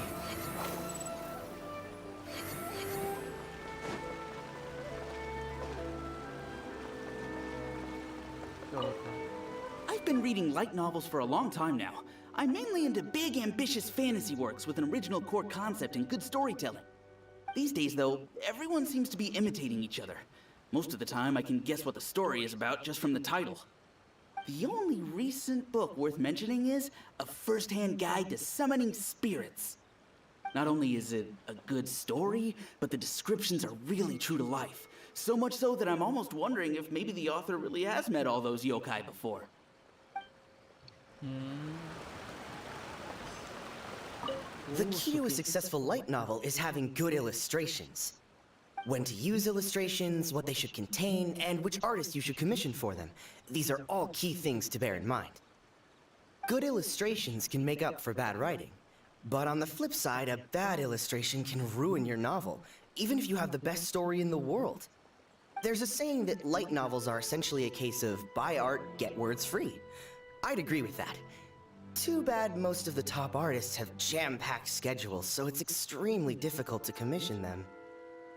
I've been reading light novels for a long time now. I'm mainly into big, ambitious fantasy works with an original core concept and good storytelling. These days, though, everyone seems to be imitating each other. Most of the time, I can guess what the story is about just from the title. The only recent book worth mentioning is A First-Hand Guide to Summoning Spirits. Not only is it a good story, but the descriptions are really true to life. So much so that I'm almost wondering if maybe the author really has met all those yokai before. The key to a successful light novel is having good illustrations. When to use illustrations, what they should contain, and which artist you should commission for them. These are all key things to bear in mind. Good illustrations can make up for bad writing. But on the flip side, a bad illustration can ruin your novel, even if you have the best story in the world. There's a saying that light novels are essentially a case of buy art, get words free. I'd agree with that. Too bad most of the top artists have jam-packed schedules, so it's extremely difficult to commission them.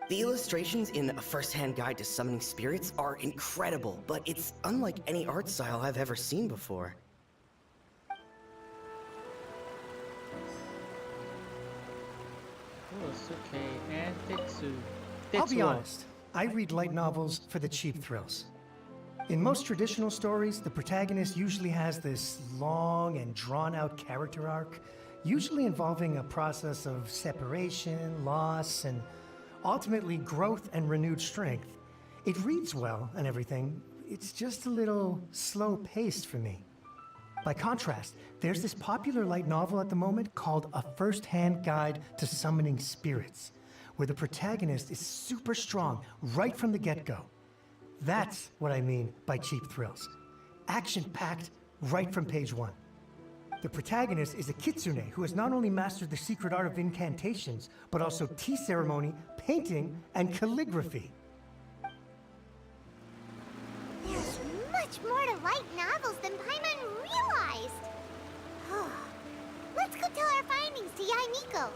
The illustrations in A First-Hand Guide to Summoning Spirits are incredible, but it's unlike any art style I've ever seen before. Kosuke and Tetsu. I'll be honest, I read light novels for the cheap thrills. In most traditional stories, the protagonist usually has this long and drawn-out character arc, usually involving a process of separation, loss, and ultimately growth and renewed strength. It reads well and everything, it's just a little slow-paced for me. By contrast, there's this popular light novel at the moment called A First-Hand Guide to Summoning Spirits, where the protagonist is super strong right from the get-go. That's what I mean by cheap thrills. Action-packed right from page one. The protagonist is a kitsune who has not only mastered the secret art of incantations, but also tea ceremony, painting, and calligraphy. There's much more to light novels than Paimon realized. Let's go tell our findings to Yae Miko.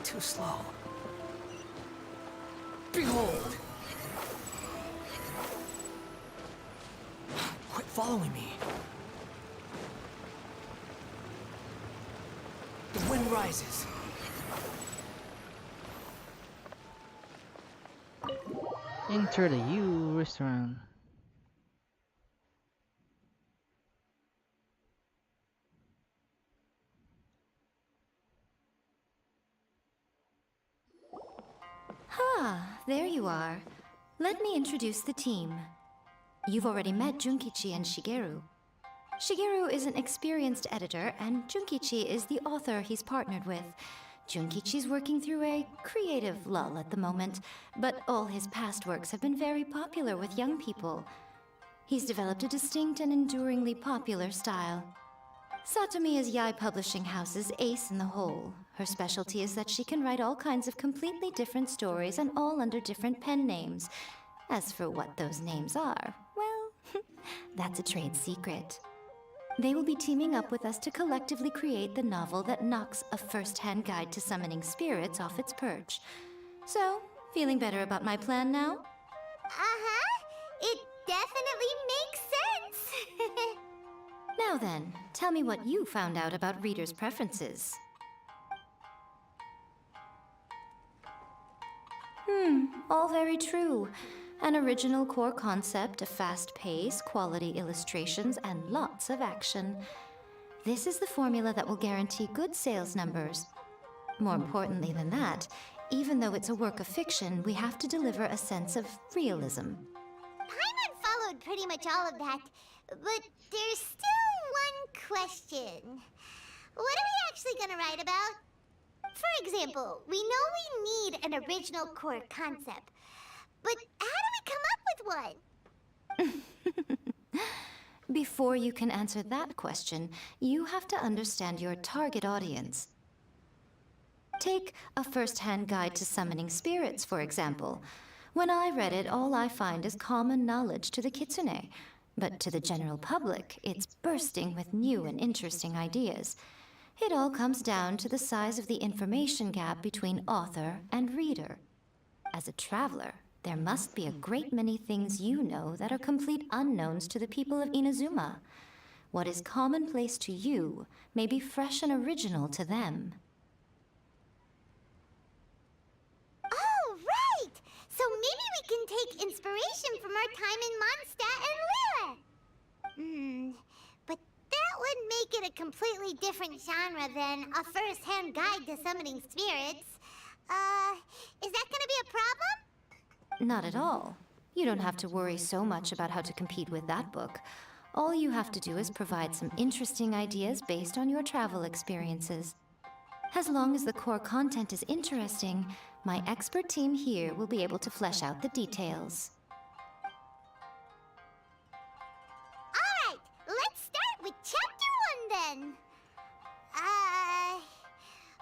Too slow. Behold! Quit following me. The wind rises. Enter the U restaurant. Ah, there you are. Let me introduce the team. You've already met Junkichi and Shigeru. Shigeru is an experienced editor, and Junkichi is the author he's partnered with. Junkichi's working through a creative lull at the moment, but all his past works have been very popular with young people. He's developed a distinct and enduringly popular style. Satomi is Yae Publishing House's ace in the hole. Her specialty is that she can write all kinds of completely different stories and all under different pen names. As for what those names are, well, that's a trade secret. They will be teaming up with us to collectively create the novel that knocks a first-hand guide to summoning spirits off its perch. So, feeling better about my plan now? Uh-huh. It definitely makes sense. Now then, tell me what you found out about readers' preferences. All very true. An original core concept, a fast pace, quality illustrations, and lots of action. This is the formula that will guarantee good sales numbers. More importantly than that, even though it's a work of fiction, we have to deliver a sense of realism. Paimon followed pretty much all of that, but there's still one question. What are we actually gonna write about? For example, we know we need an original core concept, but how do we come up with one? Before you can answer that question, you have to understand your target audience. Take a first-hand guide to summoning spirits, for example. When I read it, all I find is common knowledge to the kitsune. But to the general public, it's bursting with new and interesting ideas. It all comes down to the size of the information gap between author and reader. As a traveler, there must be a great many things you know that are complete unknowns to the people of Inazuma. What is commonplace to you may be fresh and original to them. Oh, right! So maybe we can take inspiration from our time in Mondstadt and Liyue. But that would make it a completely different genre than a first-hand guide to summoning spirits. Is that gonna be a problem? Not at all. You don't have to worry so much about how to compete with that book. All you have to do is provide some interesting ideas based on your travel experiences. As long as the core content is interesting, my expert team here will be able to flesh out the details. Alright, let's start with Chapter 1 then.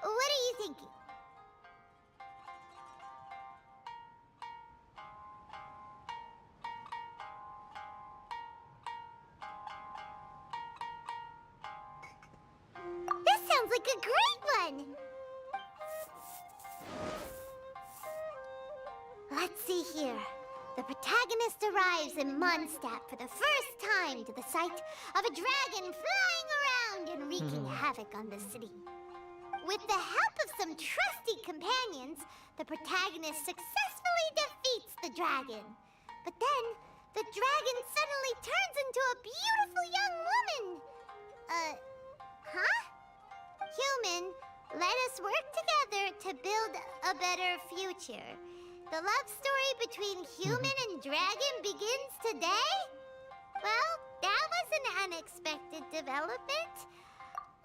What are you thinking? This sounds like a great one! Let's see here. The protagonist arrives in Mondstadt for the first time to the sight of a dragon flying around and wreaking havoc on the city. With the help of some trusty companions, the protagonist successfully defeats the dragon. But then, the dragon suddenly turns into a beautiful young woman. Huh? Human, let us work together to build a better future. The love story between human and dragon begins today? Well, that was an unexpected development.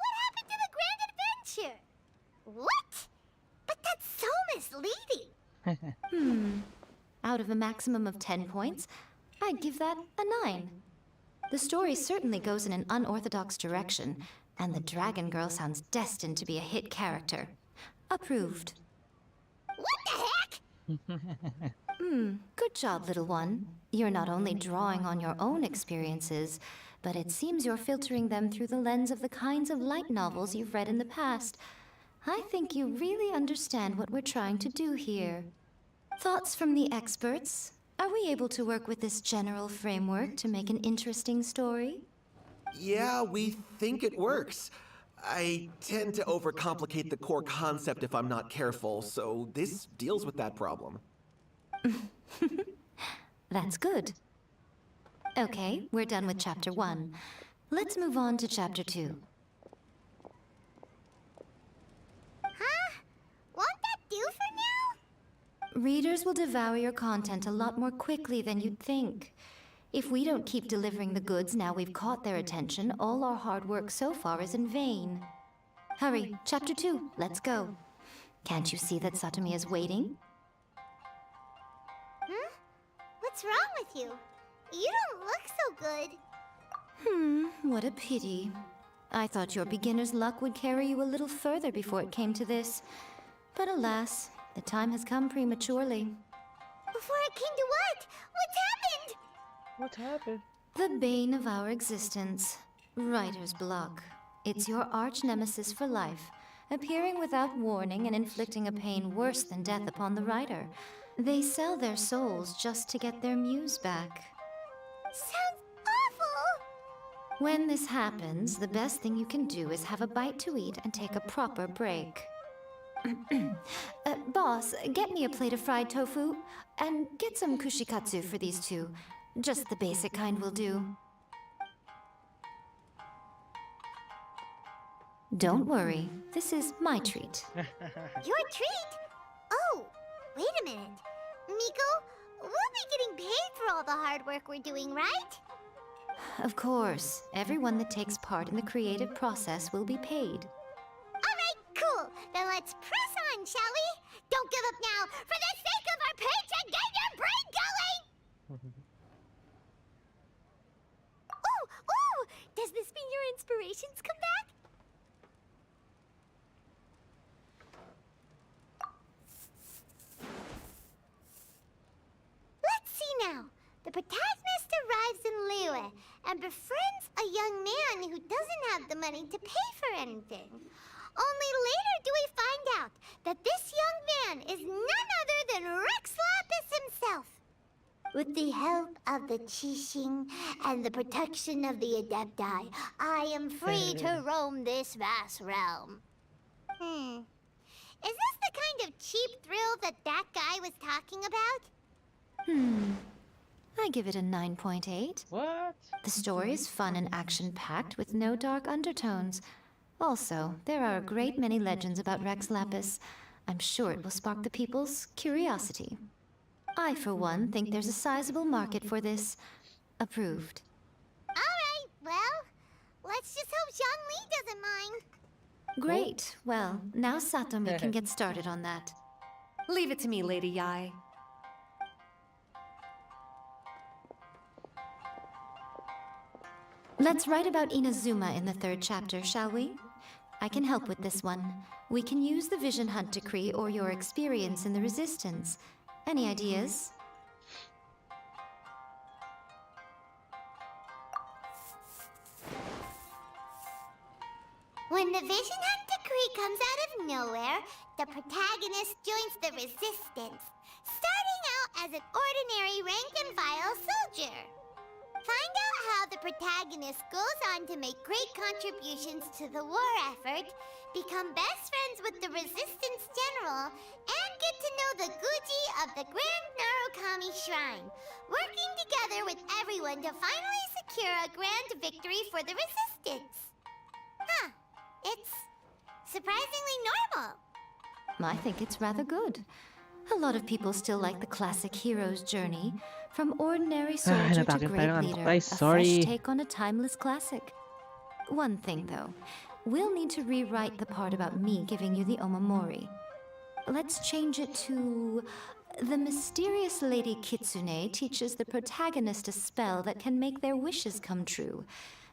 What happened to the grand adventure? What? But that's so misleading. Out of a maximum of 10 points, I'd give that a 9. The story certainly goes in an unorthodox direction, and the Dragon Girl sounds destined to be a hit character. Approved. What the heck? Good job, little one. You're not only drawing on your own experiences, but it seems you're filtering them through the lens of the kinds of light novels you've read in the past. I think you really understand what we're trying to do here. Thoughts from the experts? Are we able to work with this general framework to make an interesting story? Yeah, we think it works. I tend to overcomplicate the core concept if I'm not careful, so this deals with that problem. That's good. Okay, we're done with Chapter 1. Let's move on to Chapter 2. Huh? Won't that do for now? Readers will devour your content a lot more quickly than you'd think. If we don't keep delivering the goods now we've caught their attention, all our hard work so far is in vain. Hurry, Chapter 2, let's go. Can't you see that Satomi is waiting? Hmm? What's wrong with you? You don't look so good. What a pity. I thought your beginner's luck would carry you a little further before it came to this. But alas, the time has come prematurely. Before it came to what? What's happened? What happened? The bane of our existence. Writer's block. It's your arch nemesis for life, appearing without warning and inflicting a pain worse than death upon the writer. They sell their souls just to get their muse back. Sounds awful! When this happens, the best thing you can do is have a bite to eat and take a proper break. Boss, get me a plate of fried tofu, and get some kushikatsu for these two. Just the basic kind will do. Don't worry, this is my treat. Your treat? Oh, wait a minute. Miko, we'll be getting paid for all the hard work we're doing, right? Of course, everyone that takes part in the creative process will be paid. Alright, cool. Then let's press on, shall we? Don't give up now, for the sake of our paycheck, get your brain going! Oh! Does this mean your inspirations come back? Let's see now. The protagonist arrives in Liyue and befriends a young man who doesn't have the money to pay for anything. Only later do we find out that this young man is none other than Rex Lapis himself. With the help of the Qixing and the protection of the Adepti, I am free to roam this vast realm. Is this the kind of cheap thrill that guy was talking about? I give it a 9.8. What? The story is fun and action-packed with no dark undertones. Also, there are a great many legends about Rex Lapis. I'm sure it will spark the people's curiosity. I, for one, think there's a sizable market for this. Approved. Alright, well, let's just hope Zhang Li doesn't mind. Great. Well, now Satomi can get started on that. Leave it to me, Lady Yae. Let's write about Inazuma in the 3rd chapter, shall we? I can help with this one. We can use the Vision Hunt decree or your experience in the Resistance. Any ideas? When the Vision Hunt decree comes out of nowhere, the protagonist joins the Resistance, starting out as an ordinary rank-and-file soldier. Find out how the protagonist goes on to make great contributions to the war effort, become best friends with the Resistance General, and get to know the Guji of the Grand Narukami Shrine, working together with everyone to finally secure a grand victory for the Resistance. Huh. It's surprisingly normal. I think it's rather good. A lot of people still like the classic hero's journey, from ordinary soldier to great leader, a fresh take on a timeless classic. One thing, though. We'll need to rewrite the part about me giving you the Omamori. Let's change it to... The mysterious Lady Kitsune teaches the protagonist a spell that can make their wishes come true.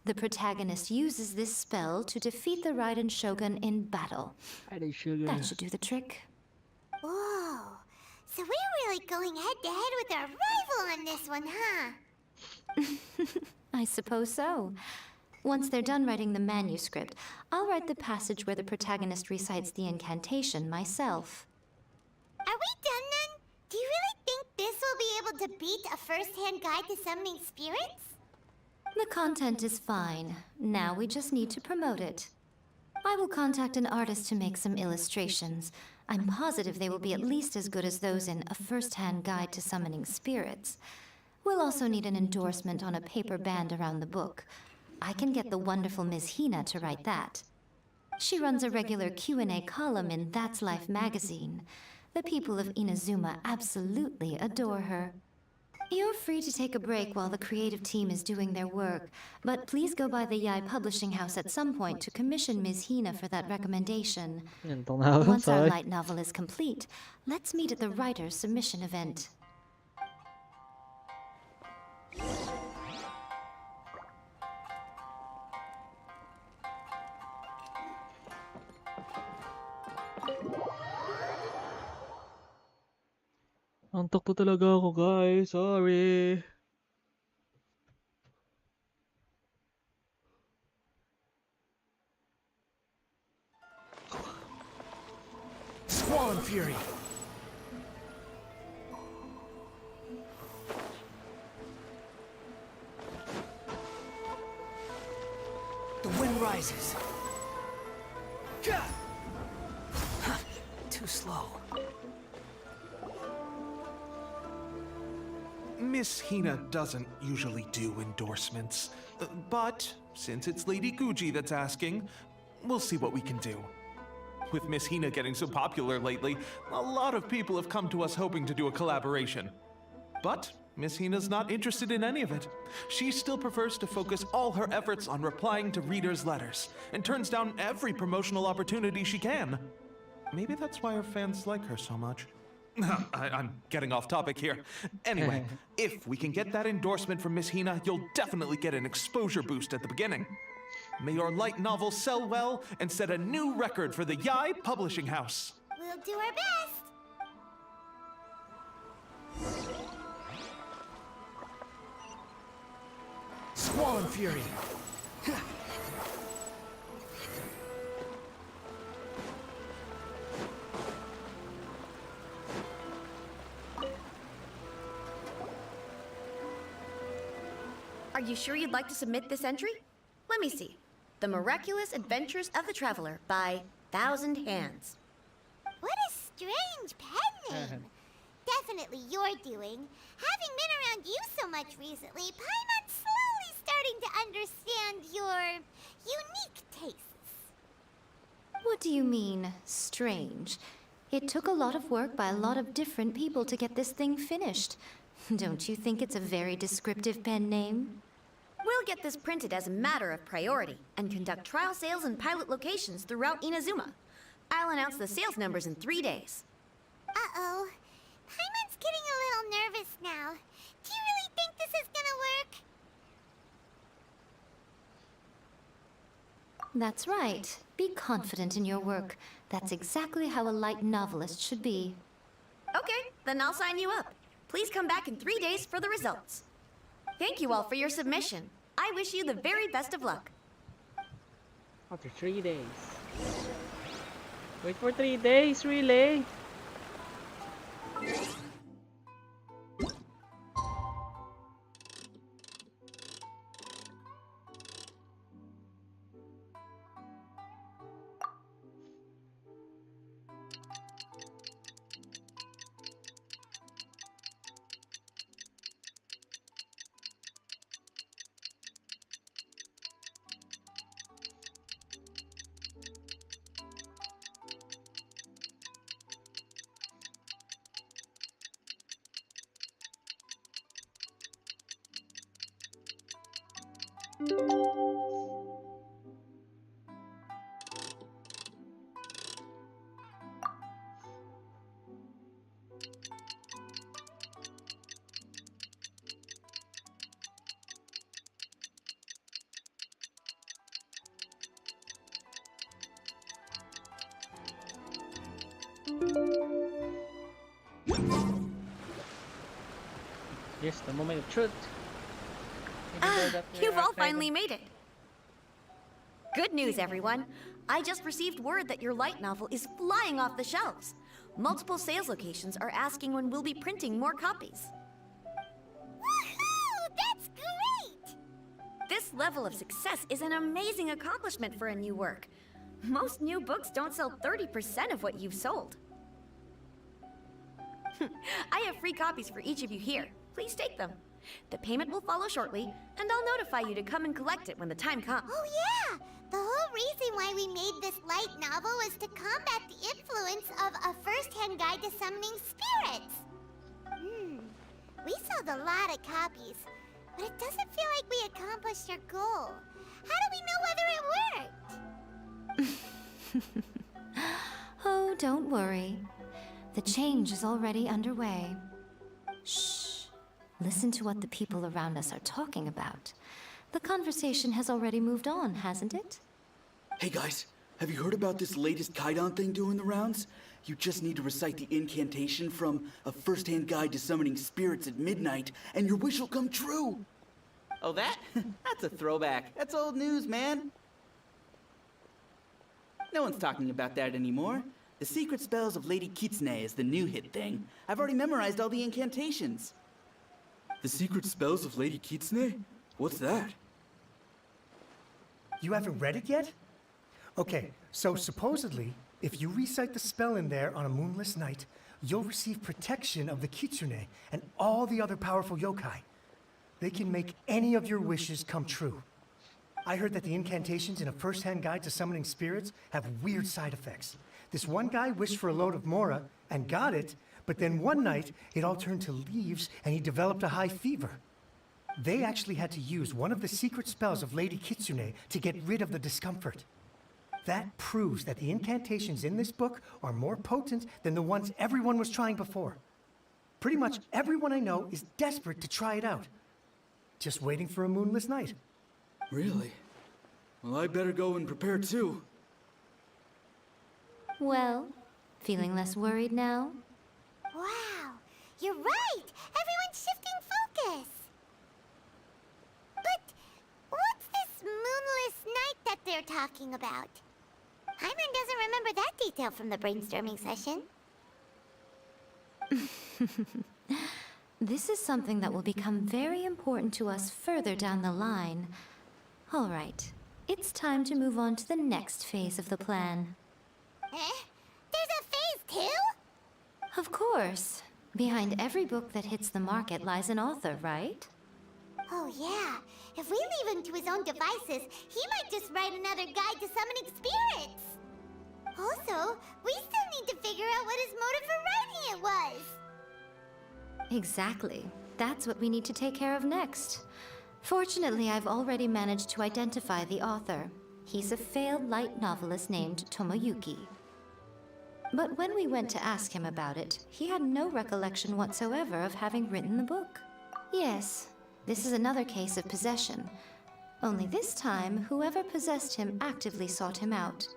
The protagonist uses this spell to defeat the Raiden Shogun in battle. That should do the trick. Whoa. So we're really going head-to-head with our rival on this one, huh? I suppose so. Once they're done writing the manuscript, I'll write the passage where the protagonist recites the incantation myself. Are we done then? Do you really think this will be able to beat a first-hand guide to summoning spirits? The content is fine. Now we just need to promote it. I will contact an artist to make some illustrations. I'm positive they will be at least as good as those in A First-Hand Guide to Summoning Spirits. We'll also need an endorsement on a paper band around the book. I can get the wonderful Ms. Hina to write that. She runs a regular Q&A column in That's Life magazine. The people of Inazuma absolutely adore her. You're free to take a break while the creative team is doing their work, but please go by the Yae Publishing House at some point to commission Ms. Hina for that recommendation. Gantong na ako, Once our sorry. light novel is complete, let's meet at the writer's submission event. Antok po talaga ako, guys. Sorry. Squall and Fury! The wind rises. Gah! Huh, too slow. Miss Hina doesn't usually do endorsements, but since it's Lady Guji that's asking, we'll see what we can do. With Miss Hina getting so popular lately, a lot of people have come to us hoping to do a collaboration. But Miss Hina's not interested in any of it. She still prefers to focus all her efforts on replying to readers' letters, and turns down every promotional opportunity she can. Maybe that's why her fans like her so much. I'm getting off topic here. Anyway, if we can get that endorsement from Miss Hina, you'll definitely get an exposure boost at the beginning. May your light novel sell well and set a new record for the Yae Publishing House. We'll do our best. Squall and Fury! Are you sure you'd like to submit this entry? Let me see. The Miraculous Adventures of the Traveler by Thousand Hands. What a strange pen name. Definitely your doing. Having been around you so much recently, Paimon's slowly starting to understand your unique tastes. What do you mean, strange? It took a lot of work by a lot of different people to get this thing finished. Don't you think it's a very descriptive pen name? We'll get this printed as a matter of priority and conduct trial sales in pilot locations throughout Inazuma. I'll announce the sales numbers in 3 days. Uh-oh. Paimon's getting a little nervous now. Do you really think this is gonna work? That's right. Be confident in your work. That's exactly how a light novelist should be. Okay, then I'll sign you up. Please come back in 3 days for the results. Thank you all for your submission. I wish you the very best of luck. After 3 days. Wait for 3 days, really? Yes, the moment of truth. You've all finally made it. Good news, everyone. I just received word that your light novel is flying off the shelves. Multiple sales locations are asking when we'll be printing more copies. Woohoo! That's great! This level of success is an amazing accomplishment for a new work. Most new books don't sell 30% of what you've sold. I have free copies for each of you here. Please take them. The payment will follow shortly, and I'll notify you to come and collect it when the time comes. Oh yeah! The whole reason why we made this light novel was to combat the influence of a first-hand guide to summoning spirits. We sold a lot of copies, but it doesn't feel like we accomplished our goal. How do we know whether it worked? Oh, don't worry. The change is already underway. Shh. Listen to what the people around us are talking about. The conversation has already moved on, hasn't it? Hey guys, have you heard about this latest Kaidan thing doing the rounds? You just need to recite the incantation from A First-Hand Guide to Summoning Spirits at midnight, and your wish will come true! Oh, that? That's a throwback. That's old news, man. No one's talking about that anymore. The Secret Spells of Lady Kitsune is the new hit thing. I've already memorized all the incantations. The Secret Spells of Lady Kitsune? What's that? You haven't read it yet? Okay, so supposedly, if you recite the spell in there on a moonless night, you'll receive protection of the Kitsune and all the other powerful yokai. They can make any of your wishes come true. I heard that the incantations in A First-Hand Guide to Summoning Spirits have weird side effects. This one guy wished for a load of mora and got it, but then one night it all turned to leaves and he developed a high fever. They actually had to use one of the secret spells of Lady Kitsune to get rid of the discomfort. That proves that the incantations in this book are more potent than the ones everyone was trying before. Pretty much everyone I know is desperate to try it out. Just waiting for a moonless night. Really? Well, I better go and prepare too. Well, feeling less worried now? Wow, you're right! Everyone's shifting focus! But what's this moonless night that they're talking about? Hyman doesn't remember that detail from the brainstorming session. This is something that will become very important to us further down the line. All right, it's time to move on to the next phase of the plan. Eh? There's a phase 2? Of course. Behind every book that hits the market lies an author, right? Oh yeah, if we leave him to his own devices, he might just write another guide to summoning spirits! Also, we still need to figure out what his motive for writing it was! Exactly. That's what we need to take care of next. Fortunately, I've already managed to identify the author. He's a failed light novelist named Tomoyuki. But when we went to ask him about it, he had no recollection whatsoever of having written the book. Yes, this is another case of possession. Only this time, whoever possessed him actively sought him out.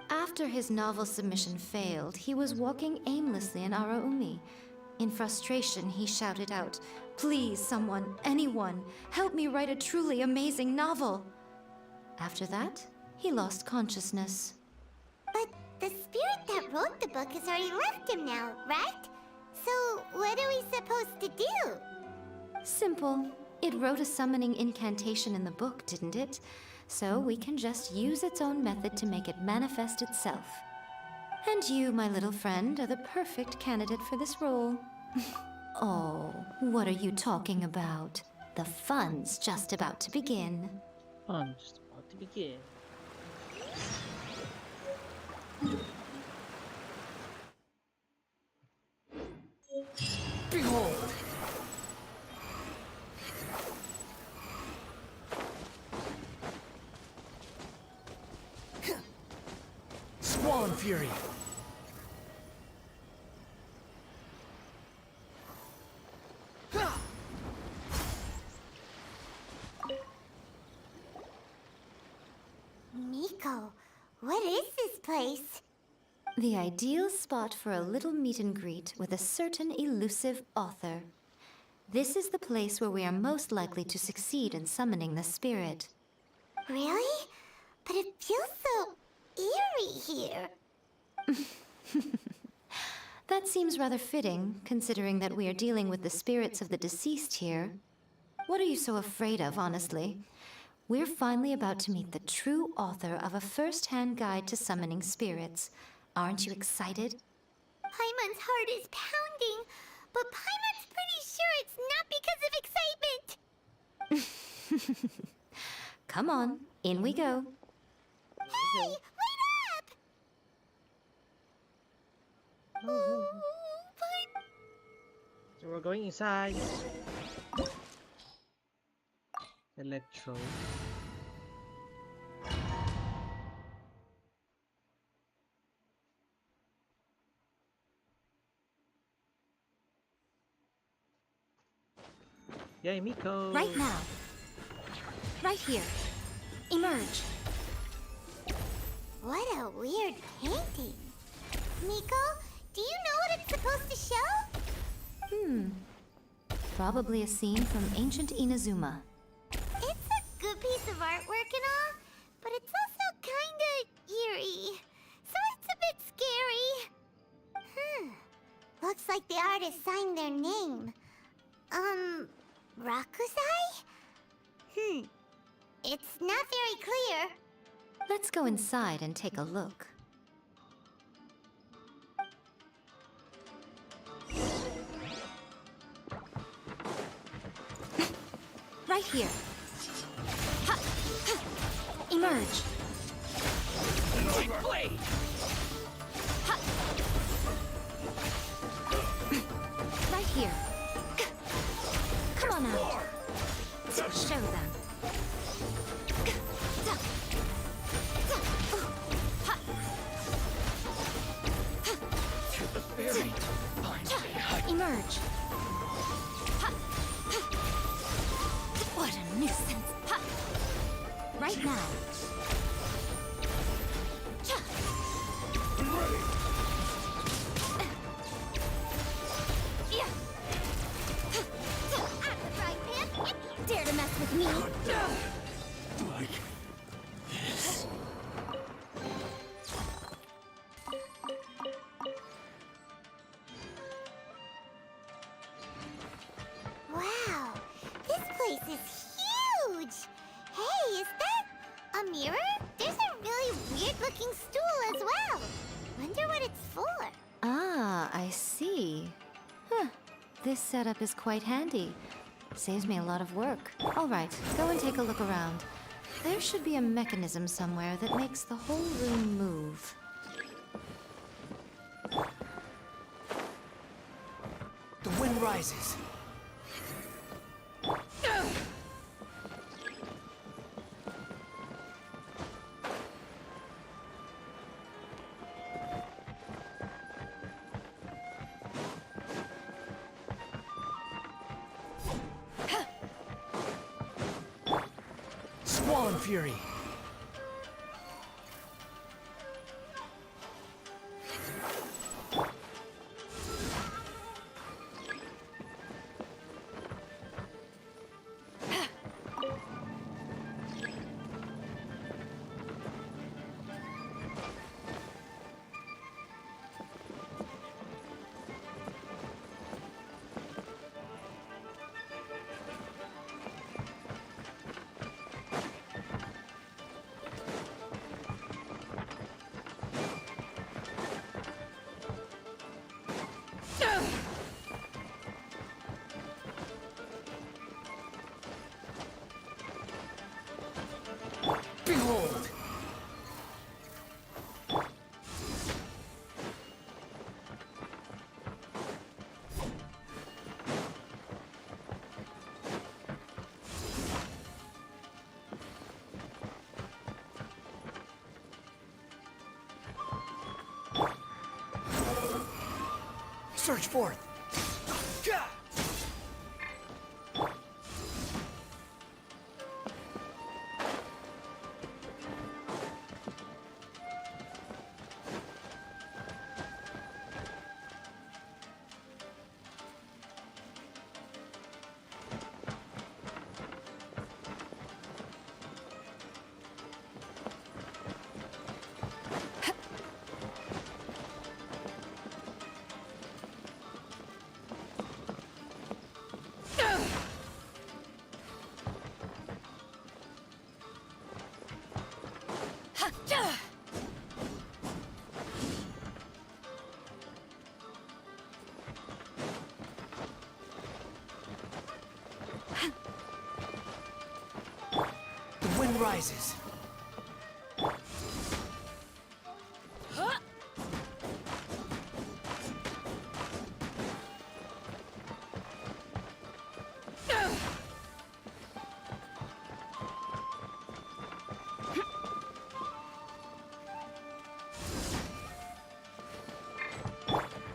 After his novel submission failed, he was walking aimlessly in Araumi. In frustration, he shouted out, "Please, someone, anyone, help me write a truly amazing novel!" After that, he lost consciousness. But the spirit that wrote the book has already left him now, right? So what are we supposed to do? Simple. It wrote a summoning incantation in the book, didn't it? So we can just use its own method to make it manifest itself. And you, my little friend, are the perfect candidate for this role. Oh, what are you talking about? The fun's just about to begin. Fun just about to begin. Behold! Squall and Fury! Miko, what is this place? The ideal spot for a little meet and greet with a certain elusive author. This is the place where we are most likely to succeed in summoning the spirit. Really? But it feels so eerie here. That seems rather fitting, considering that we are dealing with the spirits of the deceased here. What are you so afraid of, honestly? We're finally about to meet the true author of A First-Hand Guide to Summoning Spirits. Aren't you excited? Paimon's heart is pounding, but Paimon's pretty sure it's not because of excitement. Come on, in we go. Hey, wait up! Oh, We're going inside. Electro. Yae Miko. Right now. Right here. Emerge. What a weird painting. Miko, do you know what it's supposed to show? Probably a scene from ancient Inazuma. It's a good piece of artwork and all, but it's also kinda eerie. So it's a bit scary. Looks like the artist signed their name. Rakusai? It's not very clear. Let's go inside and take a look. Right here. Ha! Ha! Emerge. Blade! Ha! Right here. Come on out. Show them. Emerge. What a nuisance. Right now. Dare to mess with me? Like this. Wow, this place is huge! Hey, is that a mirror? There's a really weird-looking stool as well. Wonder what it's for. Ah, I see. Huh. This setup is quite handy. Saves me a lot of work. All right, go and take a look around. There should be a mechanism somewhere that makes the whole room move. The wind rises. Swan Fury! Behold! Search forth! The wind rises.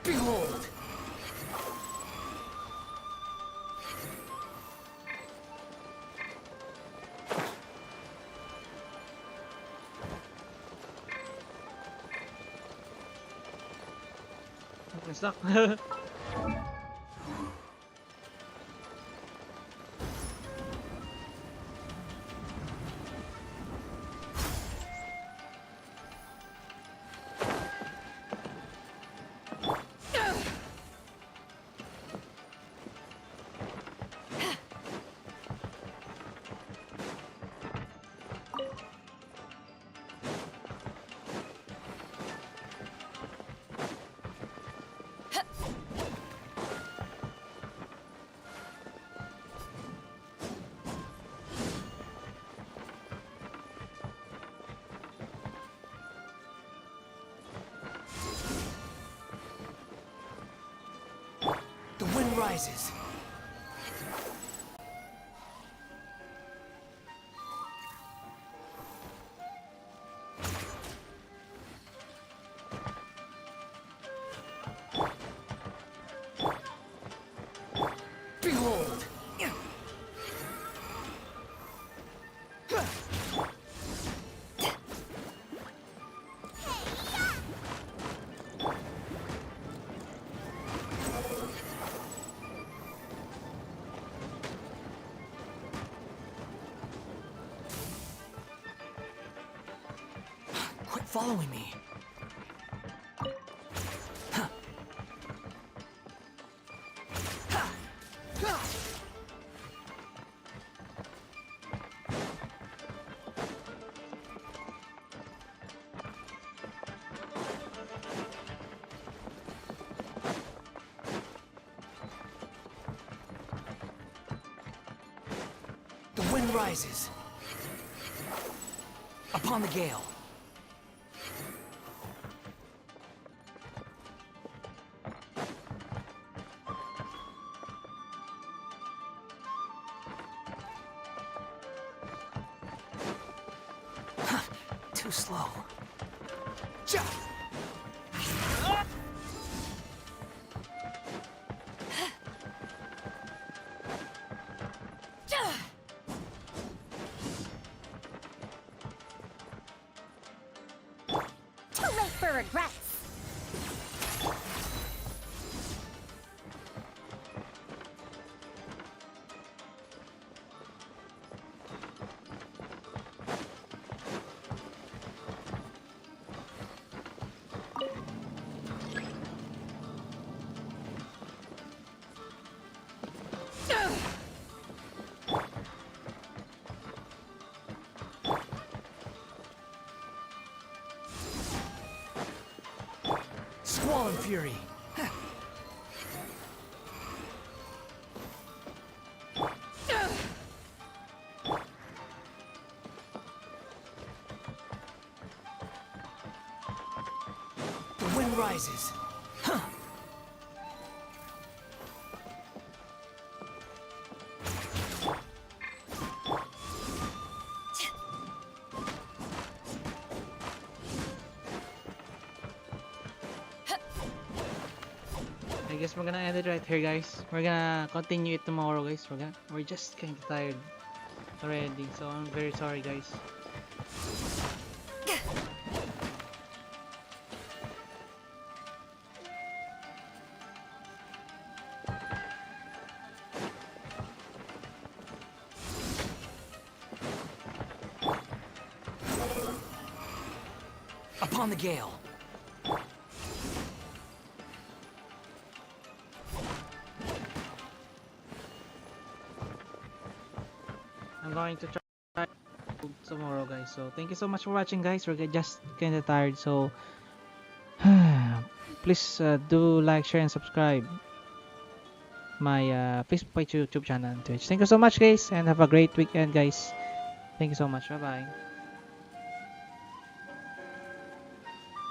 Behold! Stuck. The wind rises. Behold! Quit following me. The wind rises. Upon the gale. Too slow. Too late for regrets. Squall and fury. The wind rises. I guess we're gonna end it right here, guys. We're gonna continue it tomorrow, guys. We're just kind of tired already, so I'm very sorry, guys. Upon the gale. I'm going to try tomorrow, guys. So thank you so much for watching, guys. We're just kind of tired, so please do like, share, and subscribe my Facebook page, YouTube channel, and Twitch. Thank you so much, guys, and have a great weekend, guys. Thank you so much. Bye bye.